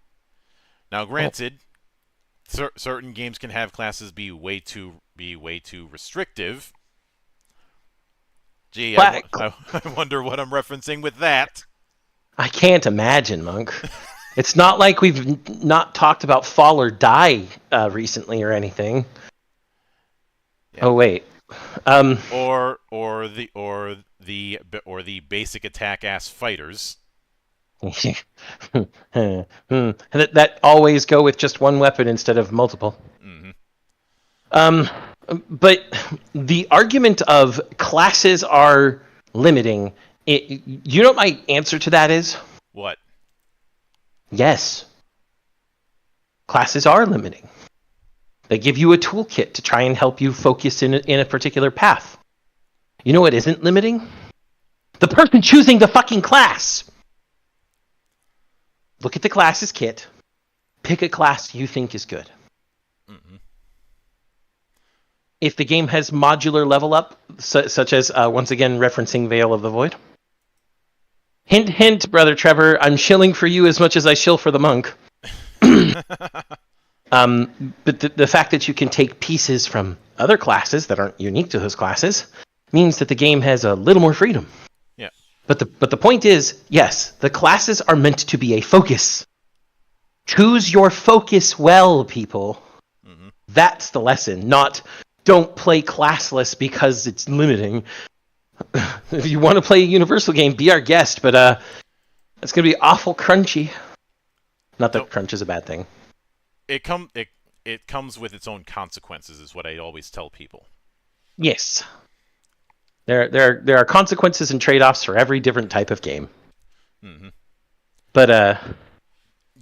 Now, granted, certain games can have classes be way too restrictive. Gee, I wonder what I'm referencing with that. I can't imagine, Monk. It's not like we've not talked about Fall or Die recently or anything. Yeah. Oh wait. Or the basic attack ass fighters. that always go with just one weapon instead of multiple. Mm-hmm. But the argument of classes are limiting, you know what my answer to that is? What? Yes. Classes are limiting. They give you a toolkit to try and help you focus in a particular path. You know what isn't limiting? The person choosing the fucking class. Look at the classes kit. Pick a class you think is good. Mm-hmm. If the game has modular level up, such as, once again, referencing Veil of the Void. Hint, hint, Brother Trevor, I'm shilling for you as much as I shill for the monk. But the fact that you can take pieces from other classes that aren't unique to those classes means that the game has a little more freedom. Yeah. But the point is, yes, the classes are meant to be a focus. Choose your focus well, people. Mm-hmm. That's the lesson, not don't play classless because it's limiting. If you want to play a universal game, be our guest, but it's going to be awful crunchy. Not that crunch is a bad thing. It comes with its own consequences, is what I always tell people. Yes. There are consequences and trade-offs for every different type of game. Mm-hmm. But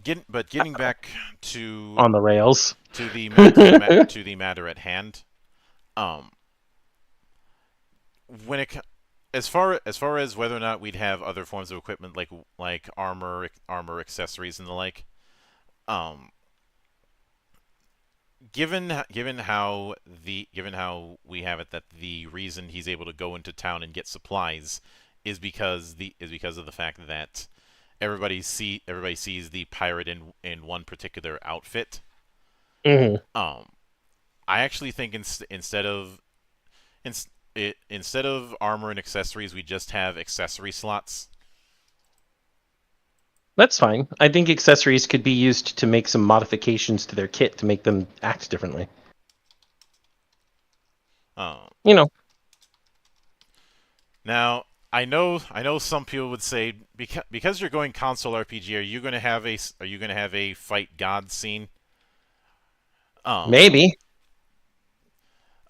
getting back to on the rails to the matter at hand, when it as far as whether or not we'd have other forms of equipment like armor accessories and the like, given how we have it that the reason he's able to go into town and get supplies is because of the fact that everybody sees the pirate in one particular outfit. Mm-hmm. I actually think instead of armor and accessories, we just have accessory slots. That's fine. I think accessories could be used to make some modifications to their kit to make them act differently. You know. Now, I know some people would say because you're going console RPG, are you going to have a fight god scene? Maybe.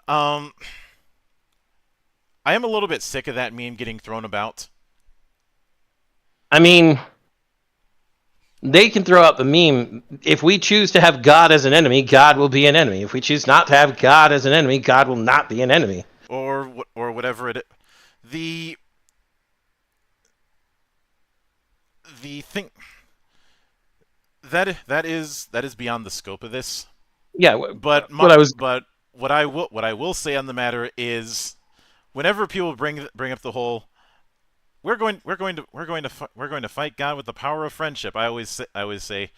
I am a little bit sick of that meme getting thrown about. I mean, they can throw out the meme. If we choose to have God as an enemy, God will be an enemy. If we choose not to have God as an enemy, God will not be an enemy. Or whatever it is. The thing that is beyond the scope of this. Yeah, but what I will say on the matter is, whenever people bring up the whole we're going to fight God with the power of friendship, I always say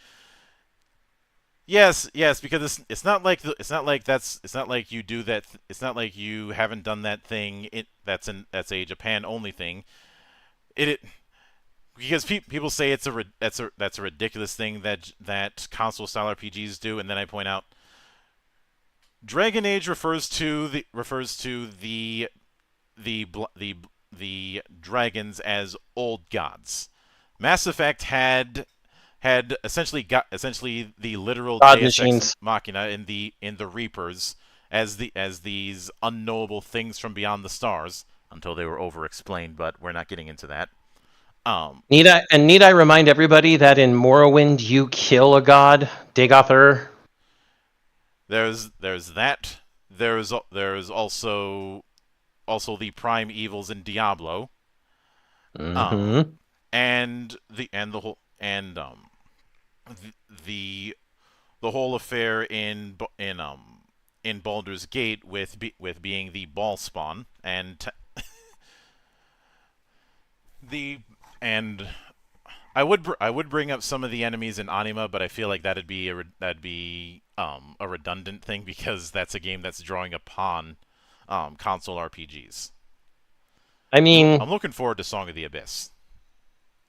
yes, because it's not like you do that. It's not like you haven't done that thing. That's a Japan only thing. Because people say that's a ridiculous thing that console style RPGs do, and then I point out Dragon Age refers to the dragons as old gods. Mass Effect had essentially the literal God Deus machines. Ex Machina in the Reapers as these unknowable things from beyond the stars until they were over-explained, but we're not getting into that. Need I remind everybody that in Morrowind you kill a god, Dagoth? There's that. There's also the prime evils in Diablo. Mm-hmm. And the whole affair in Baldur's Gate with being the ball spawn and I would bring up some of the enemies in Anima, but I feel like that'd be a redundant thing because that's a game that's drawing upon console RPGs. I mean, I'm looking forward to Song of the Abyss.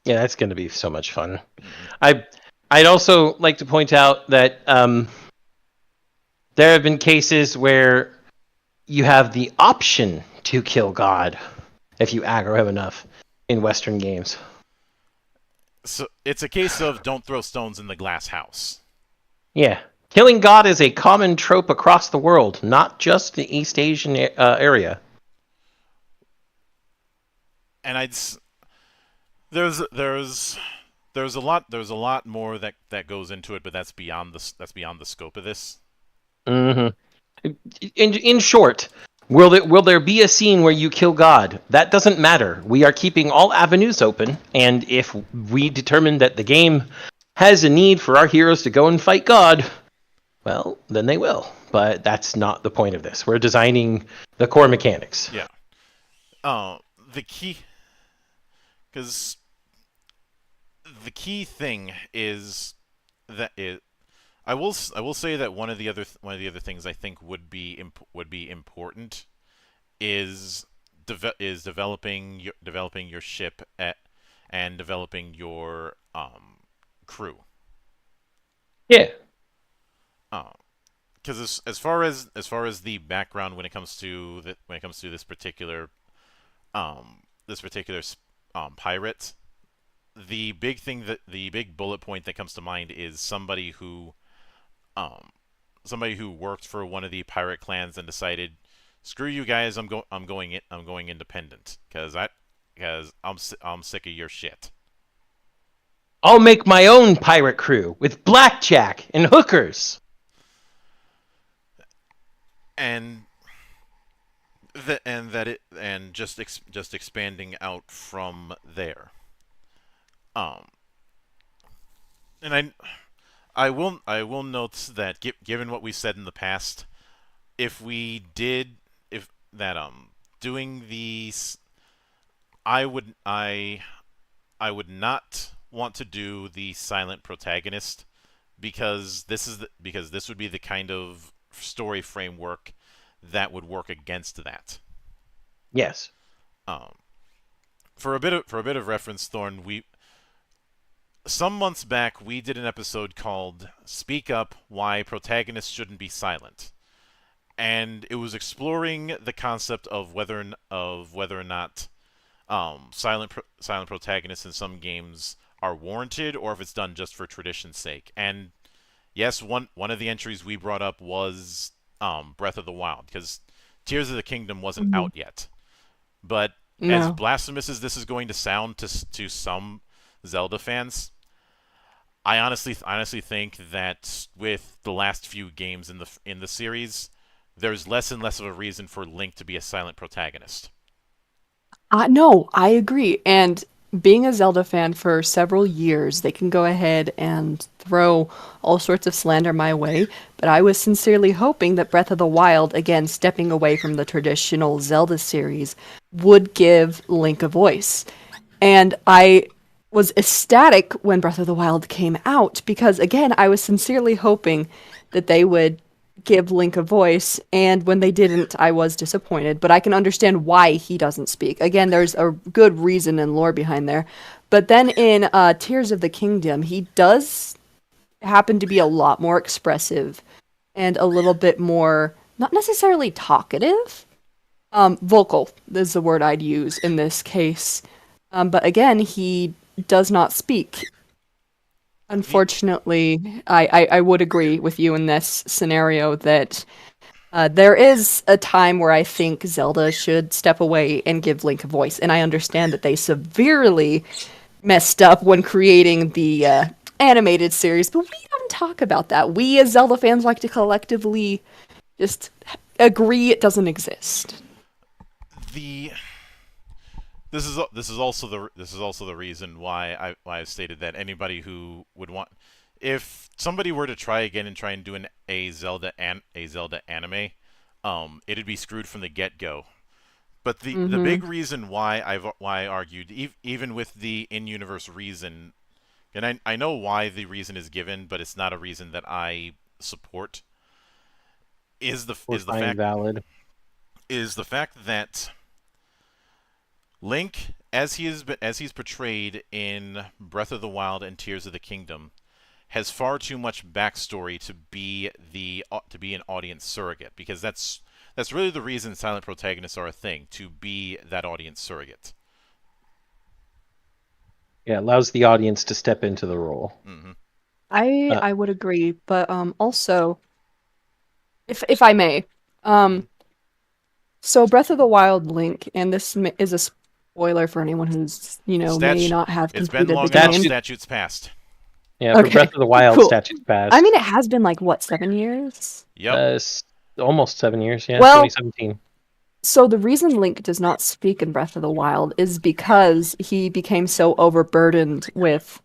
Yeah, that's going to be so much fun. I'd also like to point out that there have been cases where you have the option to kill God if you aggro him enough in Western games. So it's a case of don't throw stones in the glass house. Yeah. Killing God is a common trope across the world, not just the East Asian area. And there's a lot more that goes into it, but that's beyond the scope of this. Hmm. In short, will there be a scene where you kill God? That doesn't matter. We are keeping all avenues open, and if we determine that the game has a need for our heroes to go and fight God, well, then they will. But that's not the point of this. We're designing the core mechanics. Yeah. The key, because the key thing is that it. I will say that one of the other things I think would be important is developing your ship and developing your crew. Yeah. Because as far as the background when it comes to this particular pirate, the big bullet point that comes to mind is um somebody who worked for one of the pirate clans and decided, screw you guys, I'm going independent because I'm sick of your shit. I'll make my own pirate crew with blackjack and hookers. And just expanding out from there. Um, and I will note that given what we said in the past, if we did if that doing these, I would not want to do the silent protagonist because this would be the kind of story framework that would work against that. Yes. Um, for a bit of reference, Thorn, we some months back we did an episode called "Speak Up: Why Protagonists Shouldn't Be Silent," and it was exploring the concept of whether or not silent protagonists in some games are warranted or if it's done just for tradition's sake. And yes, one of the entries we brought up was Breath of the Wild, because Tears of the Kingdom wasn't Mhm. out yet. But as No. blasphemous as this is going to sound to some Zelda fans, I honestly think that with the last few games in the series, there's less and less of a reason for Link to be a silent protagonist. No, I agree. And being a Zelda fan for several years, they can go ahead and throw all sorts of slander my way. But I was sincerely hoping that Breath of the Wild, again, stepping away from the traditional Zelda series, would give Link a voice. And I was ecstatic when Breath of the Wild came out because, again, I was sincerely hoping that they would give Link a voice, and when they didn't, I was disappointed. But I can understand why he doesn't speak. Again, there's a good reason and lore behind there. But then in Tears of the Kingdom, he does happen to be a lot more expressive and a little bit more, not necessarily talkative. Vocal is the word I'd use in this case. But again, he does not speak. Unfortunately, I would agree with you in this scenario that there is a time where I think Zelda should step away and give Link a voice. And I understand that they severely messed up when creating the animated series, but we don't talk about that. We as Zelda fans like to collectively just agree it doesn't exist. The this is also the reason why I've stated that anybody who would want, if somebody were to try again and try and do a Zelda anime, it'd be screwed from the get go. But the Mm-hmm. big reason why I argued, even with the in universe reason, and I know why the reason is given, but it's not a reason that I support, Or find valid. is the fact that Link, as he's portrayed in Breath of the Wild and Tears of the Kingdom, has far too much backstory to be an audience surrogate, because that's really the reason silent protagonists are a thing, to be that audience surrogate. Yeah, allows the audience to step into the role. Hmm. I would agree, but also, if I may, um, so Breath of the Wild Link, and this is a spoiler for anyone who's may not have It's been completed the long enough. game. Statutes passed. Yeah, for Breath Okay, of the Wild, cool. statutes passed. I mean, it has been like what, 7 years? Yep. Almost 7 years. Yeah, Well, 2017. so the reason Link does not speak in Breath of the Wild is because he became so overburdened with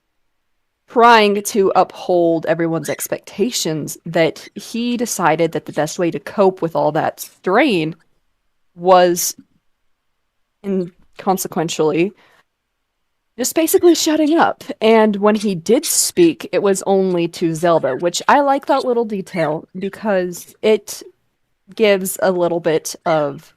trying to uphold everyone's expectations that he decided that the best way to cope with all that strain was, and consequentially, just basically shutting up. And when he did speak, it was only to Zelda, which I like that little detail because it gives a little bit of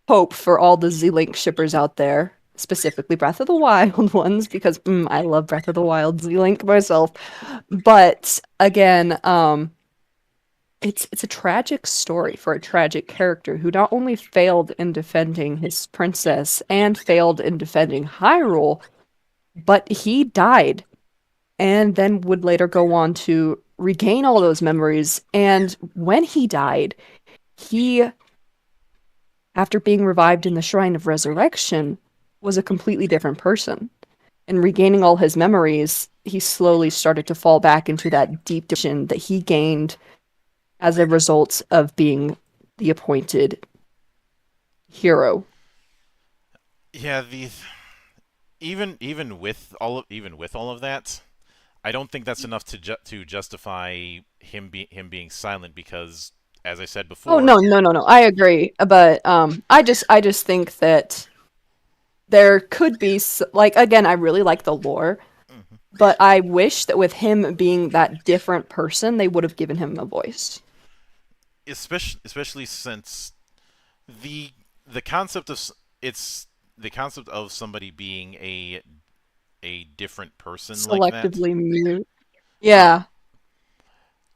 hope for all the Z-Link shippers out there, specifically Breath of the Wild ones, because I love Breath of the Wild Z-Link myself. But again, it's a tragic story for a tragic character who not only failed in defending his princess and failed in defending Hyrule, but he died and then would later go on to regain all those memories. And when he died, he, after being revived in the Shrine of Resurrection, was a completely different person. And regaining all his memories, he slowly started to fall back into that deep depression that he gained as a result of being the appointed hero. Yeah. Even with all of that, I don't think that's enough to justify him being silent because, as I said before. Oh no! I agree, but I just think that there could be like, again, I really like the lore, but I wish that with him being that different person, they would have given him a voice. Especially since the the concept of it's the concept of somebody being a different person like that. Selectively mute. Yeah.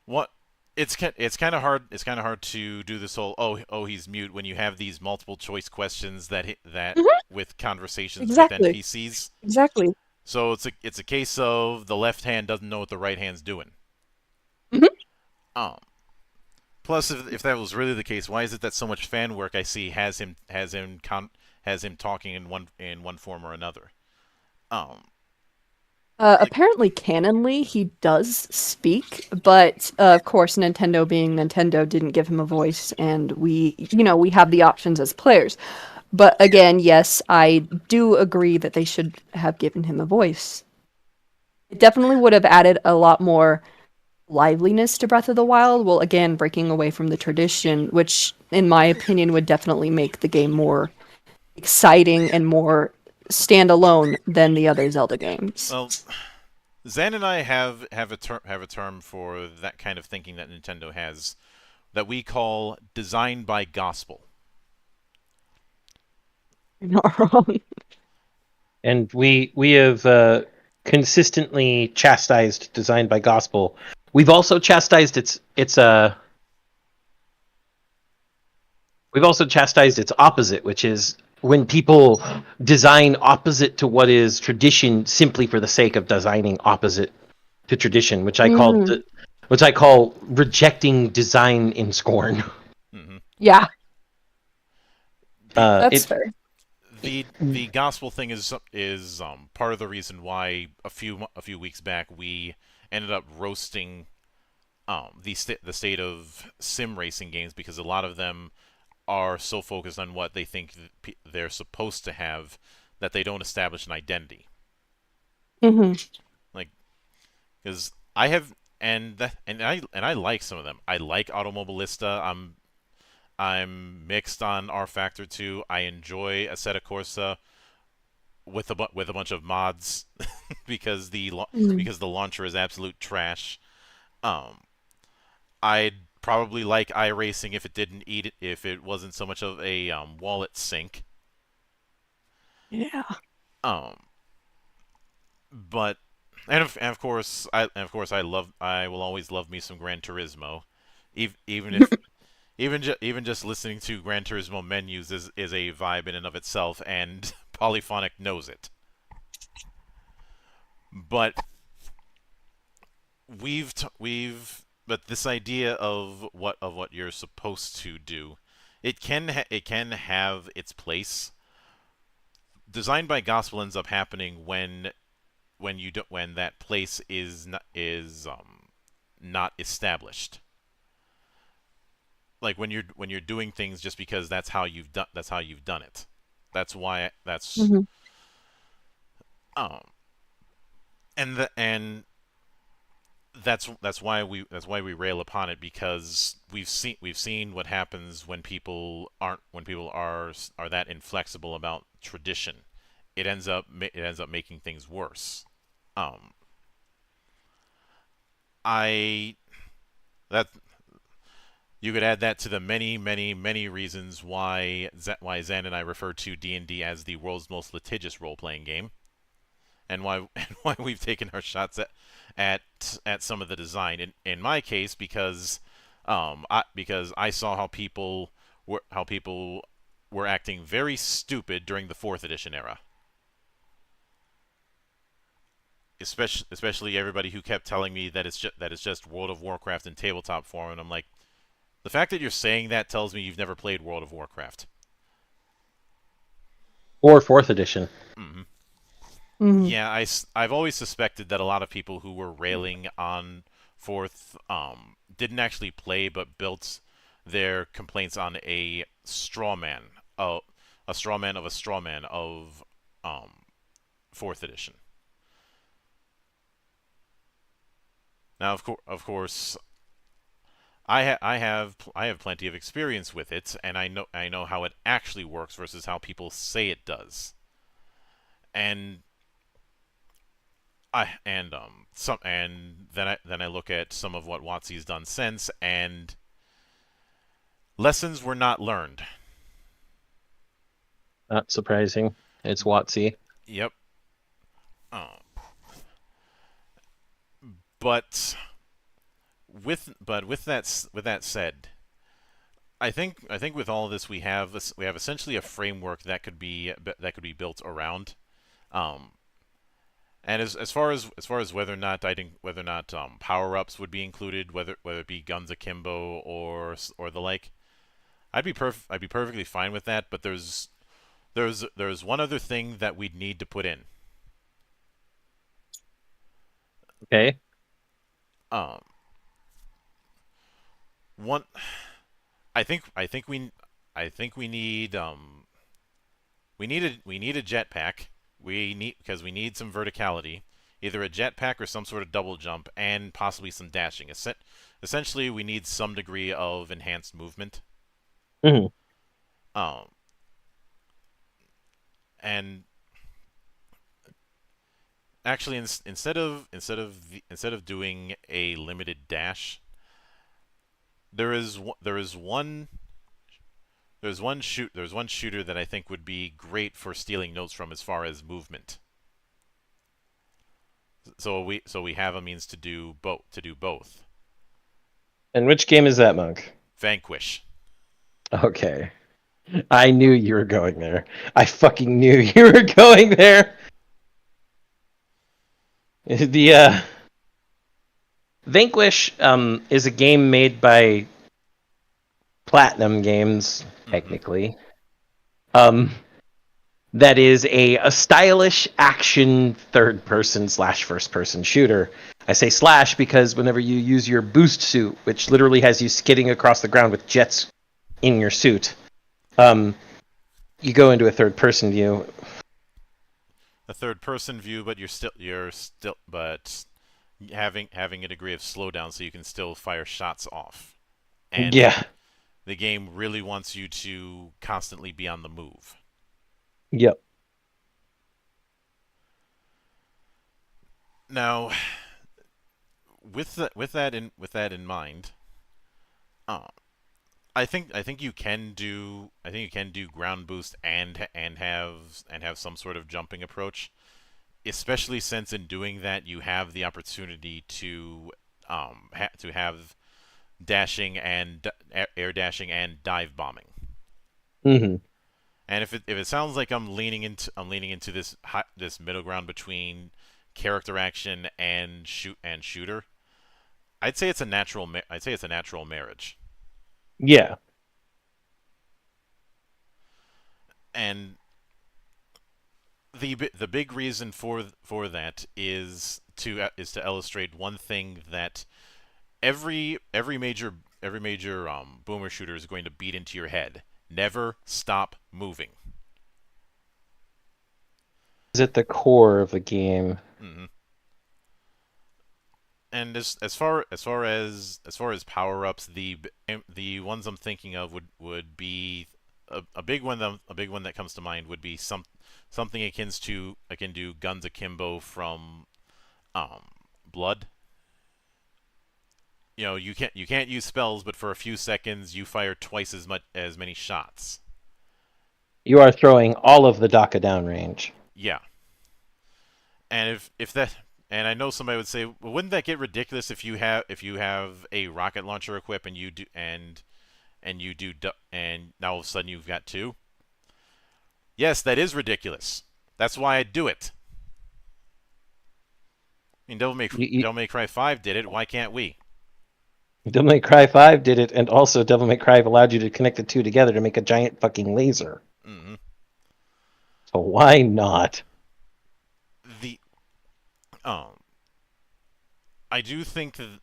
What it's kind of hard. It's kind of hard to do this whole he's mute when you have these multiple choice questions that Mhm. with conversations Exactly. with NPCs. Exactly. So it's a case of the left hand doesn't know what the right hand's doing. Mhm. Um. Plus, if that was really the case, why is it that so much fan work I see has him talking in one form or another? Um. Apparently, canonly, he does speak, but of course, Nintendo being Nintendo didn't give him a voice, and we have the options as players. But again, yes, I do agree that they should have given him a voice. It definitely would have added a lot more liveliness to Breath of the Wild, while again breaking away from the tradition, which, in my opinion, would definitely make the game more exciting and more standalone than the other Zelda games. Well, Zan and I have a term for that kind of thinking that Nintendo has that we call design by gospel. You're not wrong. And we have consistently chastised design by gospel. We've also chastised its opposite, which is when people design opposite to what is tradition simply for the sake of designing opposite to tradition, which I call rejecting design in scorn. Mm-hmm. Yeah. That's fair. The gospel thing is part of the reason why a few weeks back we ended up roasting the state of sim racing games because a lot of them are so focused on what they think they're supposed to have that they don't establish an identity. Mm-hmm. Like, because I have and I like some of them. I like Automobilista. I'm mixed on R Factor 2. I enjoy Assetto Corsa with a bunch of mods because because the launcher is absolute trash. I'd probably like iRacing if it wasn't so much of a wallet sink. Yeah. But and of course I will always love me some Gran Turismo, even if even just listening to Gran Turismo menus is a vibe in and of itself, and Polyphonic knows it. But but this idea of what you're supposed to do, it can have its place. Designed by gospel ends up happening when that place is not established. Like when you're doing things just because that's how you've done it. That's why that's Mhm. um and that's why we rail upon it, because we've seen what happens when people are that inflexible about tradition. It ends up making things worse. Um, I that You could add that to the many reasons why Zen and I refer to D&D as the world's most litigious role playing game, and why and why we've taken our shots at some of the design. In my case, because I saw how people were acting very stupid during the fourth edition era. Especially everybody who kept telling me that it's just World of Warcraft in tabletop form, and I'm like, the fact that you're saying that tells me you've never played World of Warcraft. Or fourth edition. Mm-hmm. Mhm. Yeah, I've always suspected that a lot of people who were railing on Fourth didn't actually play, but built their complaints on a straw man of a straw man of Fourth edition. Now, of course, I have plenty of experience with it, and I know how it actually works versus how people say it does. And I and some and then I look at some of what WotC's done since, and lessons were not learned. Not surprising. It's WotC. Yep. Uh, but with that said, I think with all of this we have essentially a framework that could be built around. Um, and as far as whether or not power ups would be included, whether it be guns akimbo or the like, I'd be perfectly fine with that. But there's one other thing that we'd need to put in. Okay. Um, one I think we need a jetpack. We need because we need some verticality, either a jetpack or some sort of double jump, and possibly some dashing. Essentially, we need some degree of enhanced movement. Hmm. Um, and actually, instead of doing a limited dash, there is one there's one shooter that I think would be great for stealing notes from as far as movement. So we have a means to do both. And which game is that, Monk? Vanquish. Okay. I knew you were going there. I fucking knew you were going there. The Vanquish is a game made by Platinum Games, Mm-hmm. technically. Um, that is a stylish action third-person slash first-person shooter. I say slash because whenever you use your boost suit, which literally has you skidding across the ground with jets in your suit, you go into a third-person view. A third person view, but you're still but having a degree of slowdown so you can still fire shots off. And Yeah. the game really wants you to constantly be on the move. Yep. Now, with that in mind, uh, I think you can do ground boost and have some sort of jumping approach, especially since in doing that you have the opportunity to have dashing and air dashing and dive bombing. Mm-hmm. And if it sounds like I'm leaning into this middle ground between character action and shooter, I'd say it's a natural. I'd say it's a natural marriage. Yeah. And the big reason for that is to illustrate one thing that every major boomer shooter is going to beat into your head. Never stop moving. Is at the core of the game. Hmm. And as far as power ups, the ones I'm thinking of would be a big one. A big one that comes to mind would be something akin to Guns Akimbo from um, Blood. You can't use spells, but for a few seconds you fire twice as many shots. You are throwing all of the DACA downrange. Yeah, and if that and I know somebody would say, well, wouldn't that get ridiculous if you have a rocket launcher equipped and you do and now all of a sudden you've got two? Yes, that is ridiculous. That's why I do it. I mean, Devil May Cry 5 did it. Why can't we? Devil May Cry 5 did it, and also Devil May Cry allowed you to connect the two together to make a giant fucking laser. Mm-hmm. So why not? The I do think that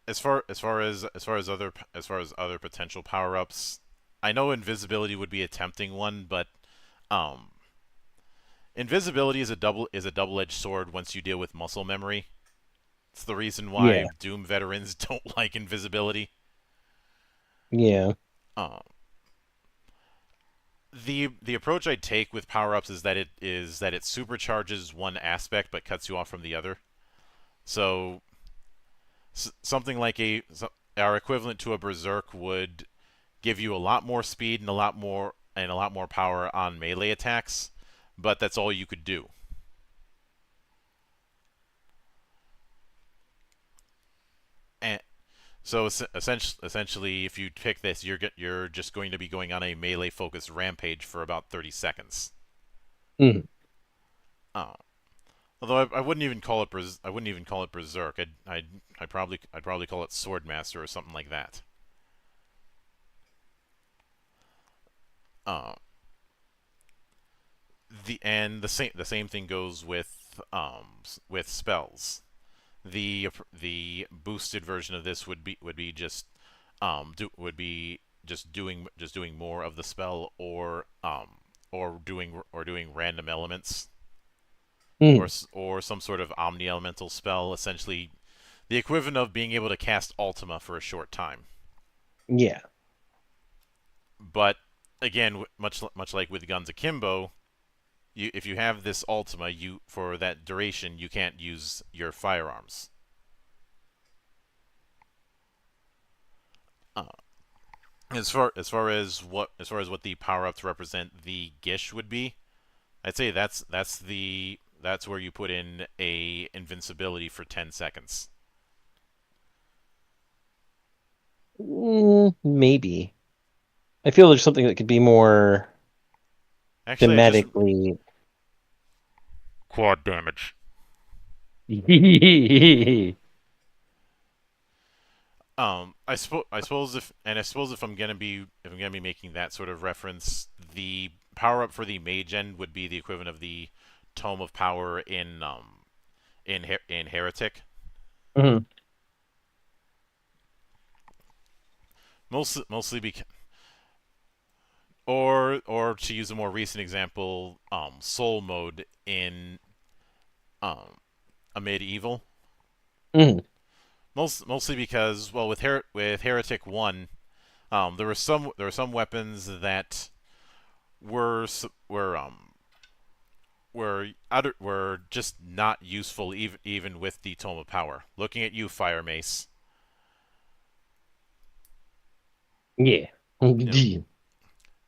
as far as other potential power ups, I know invisibility would be a tempting one, but um, invisibility is a double-edged sword once you deal with muscle memory. It's the reason why Yeah. Doom veterans don't like invisibility. Yeah. Um, the approach I take with power ups is that it supercharges one aspect but cuts you off from the other. So something like our equivalent to a berserk would give you a lot more speed and a lot more power on melee attacks, but that's all you could do. And so essentially, if you pick this, you're just going to be going on a melee focused rampage for about 30 seconds. Mm. Uh, Although I wouldn't even call it berserk. I'd probably call it swordmaster or something like that. Uh, the same thing goes with spells. The boosted version of this would be just doing more of the spell, or doing random elements, Mm. or some sort of omni elemental spell, essentially the equivalent of being able to cast Ultima for a short time. Yeah. But again, much like with Guns Akimbo, if you have this Ultima, for that duration you can't use your firearms. Uh, as far as what the power ups represent the Gish would be, I'd say that's where you put in a invincibility for 10 seconds. Maybe. I feel there's something that could be more Actually, I just thematically. quad damage. I suppose if I'm gonna be making that sort of reference, the power up for the mage end would be the equivalent of the tome of power in Heretic. Mhm. Mostly because, or to use a more recent example, soul mode in um a medieval. Mhm. Mostly because, well, with Heretic 1, there were some weapons that were were just not useful, even with the Tome of Power. Looking at you, Fire Mace. Yeah. You know,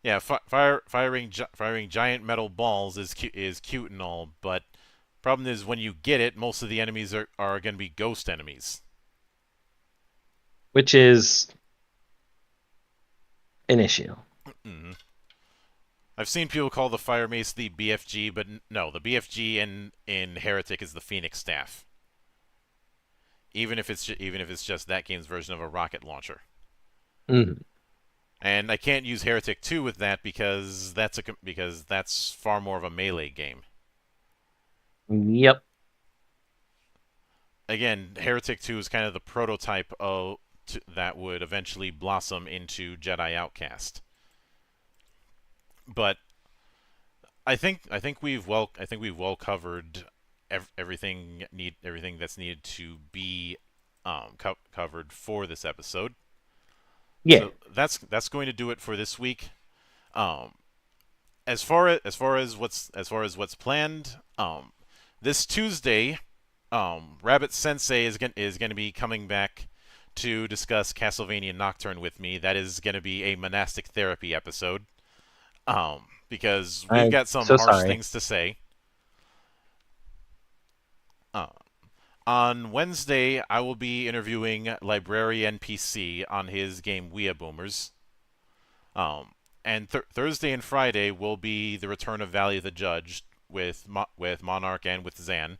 yeah, firing giant metal balls is cute and all, but problem is when you get it, most of the enemies are going to be ghost enemies. Which is an issue. Mm-hmm. I've seen people call the Fire Mace the BFG, but no, the BFG in Heretic is the Phoenix Staff. Even if it's just that game's version of a rocket launcher. Mhm. And I can't use Heretic 2 with that because that's far more of a melee game. Yep. Again, Heretic 2 is kind of the prototype that would eventually blossom into Jedi Outcast. But I think we've well covered everything that's needed to be covered for this episode. Yeah. So that's going to do it for this week. Um, as far as what's planned, this Tuesday, Rabbit Sensei is going to be coming back to discuss Castlevania Nocturne with me. That is going to be a monastic therapy episode. Because we've I'm got some so harsh sorry. things to say. On Wednesday, I will be interviewing Librarian PC on his game Wea Boomers. And Thursday and Friday will be the return of Valley of the Judge with Monarch and with Zan.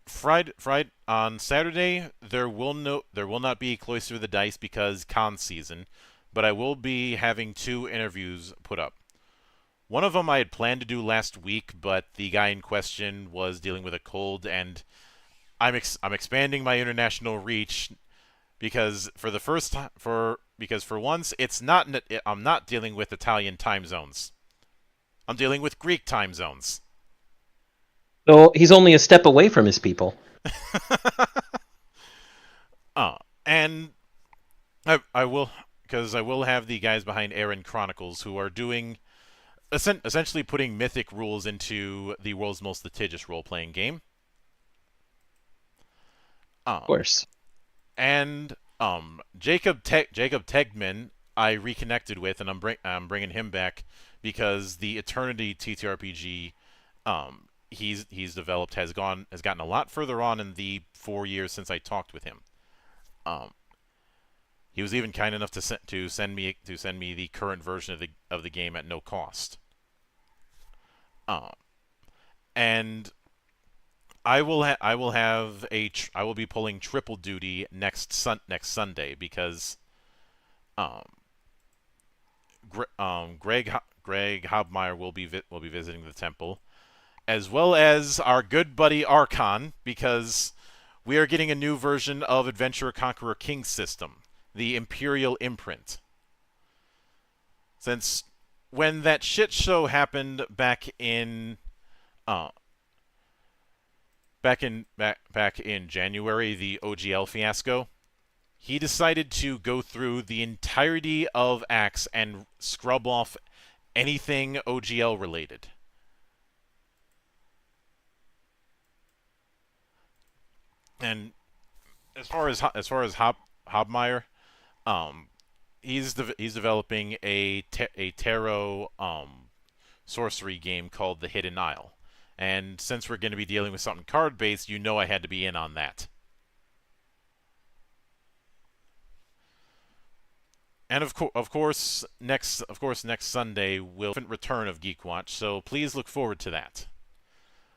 Friday on Saturday there will not be Cloister of the Dice because con season, but I will be having 2 interviews put up. One of them I had planned to do last week, but the guy in question was dealing with a cold, and I'm expanding my international reach because for once I'm not dealing with Italian time zones. I'm dealing with Greek time zones. So he's only a step away from his people. And I will have the guys behind Aaron Chronicles who are doing essentially putting mythic rules into the world's most litigious role-playing game. Of course. And Jacob Tegman I reconnected with, and I'm bringing him back because the Eternity TTRPG he's developed has gotten a lot further on in the 4 years since I talked with him. He was even kind enough to send me the current version of the game at no cost. And I will be pulling triple duty next Sunday because Greg Hobmeyer will be visiting the temple, as well as our good buddy Archon, because we are getting a new version of Adventurer Conqueror King system, the Imperial Imprint. Since when that shit show happened back in January, the OGL fiasco, he decided to go through the entirety of Axe and scrub off anything OGL related. And as far as Hobmeyer, he's developing a tarot sorcery game called The Hidden Isle. And since we're going to be dealing with something card-based, I had to be in on that. And of course, next Sunday will return of Geekwatch, so please look forward to that.